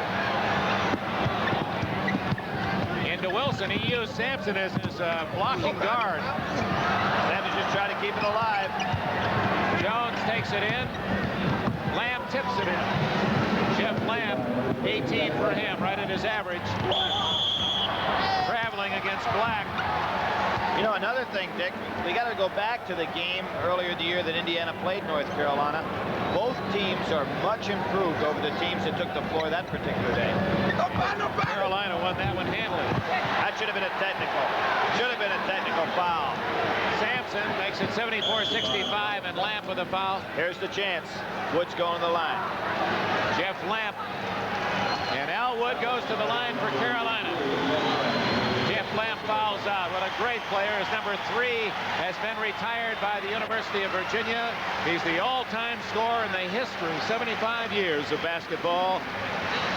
Into Wilson. He used Sampson as his blocking guard. Sampson just trying to keep it alive. Jones takes it in. Lamb tips it in. Jeff Lamb, 18 for him, right at his average. Traveling against Black. You know, another thing, Dick, we got to go back to the game earlier in the year that Indiana played North Carolina. Both teams are much improved over the teams that took the floor that particular day. Carolina won that one handily. That should have been a technical. Should have been a technical foul. Sampson makes it 74-65, and Lamp with a foul. Here's the chance. Wood's going to the line. Jeff Lamp. And Al Wood goes to the line for Carolina. Jeff Lamp fouls out. What a great player. His number 3 has been retired by the University of Virginia. He's the all-time scorer in the history, 75 years of basketball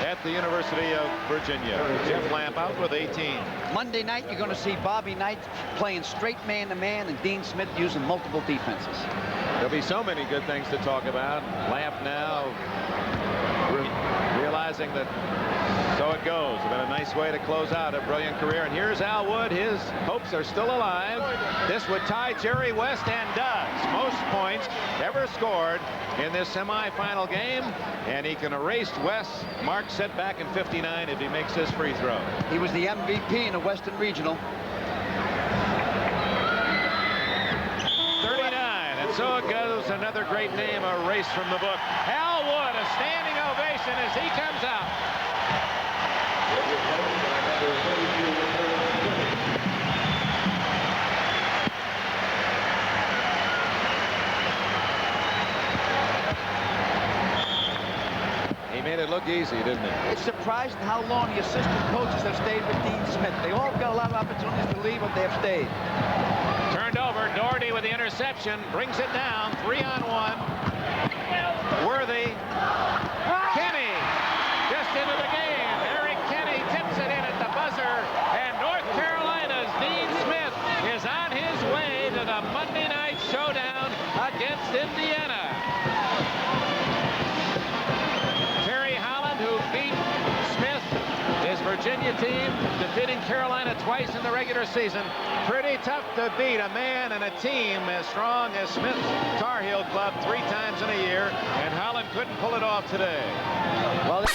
at the University of Virginia. Jeff Lamp out with 18. Monday night, you're going to see Bobby Knight playing straight man-to-man and Dean Smith using multiple defenses. There'll be so many good things to talk about. Lamp now realizing that so it goes. It's been a nice way to close out a brilliant career. And here's Al Wood. His hopes are still alive. This would tie Jerry West, and does. Most points ever scored in this semifinal game. And he can erase West's mark set back in 59 if he makes this free throw. He was the MVP in the Western Regional. 39. And so it goes. Another great name erased from the book. Al Wood, a standing ovation as he comes out. He made it look easy, didn't he? It's surprising how long the assistant coaches have stayed with Dean Smith. They all got a lot of opportunities to leave, but they have stayed. Turned over. Doherty with the interception. Brings it down. 3-on-1. Worthy. Kenny just into the game. Eric Kenny tips it in at the buzzer. And North Carolina's Dean Smith is on his way to the Monday night showdown against Indiana. Terry Holland, who beat Smith, his Virginia team, defeating Carolina twice in the regular season. Pretty tough to beat a man and a team as strong as Smith's Tar Heel Club 3 times in a year, and Holland couldn't pull it off today. Well,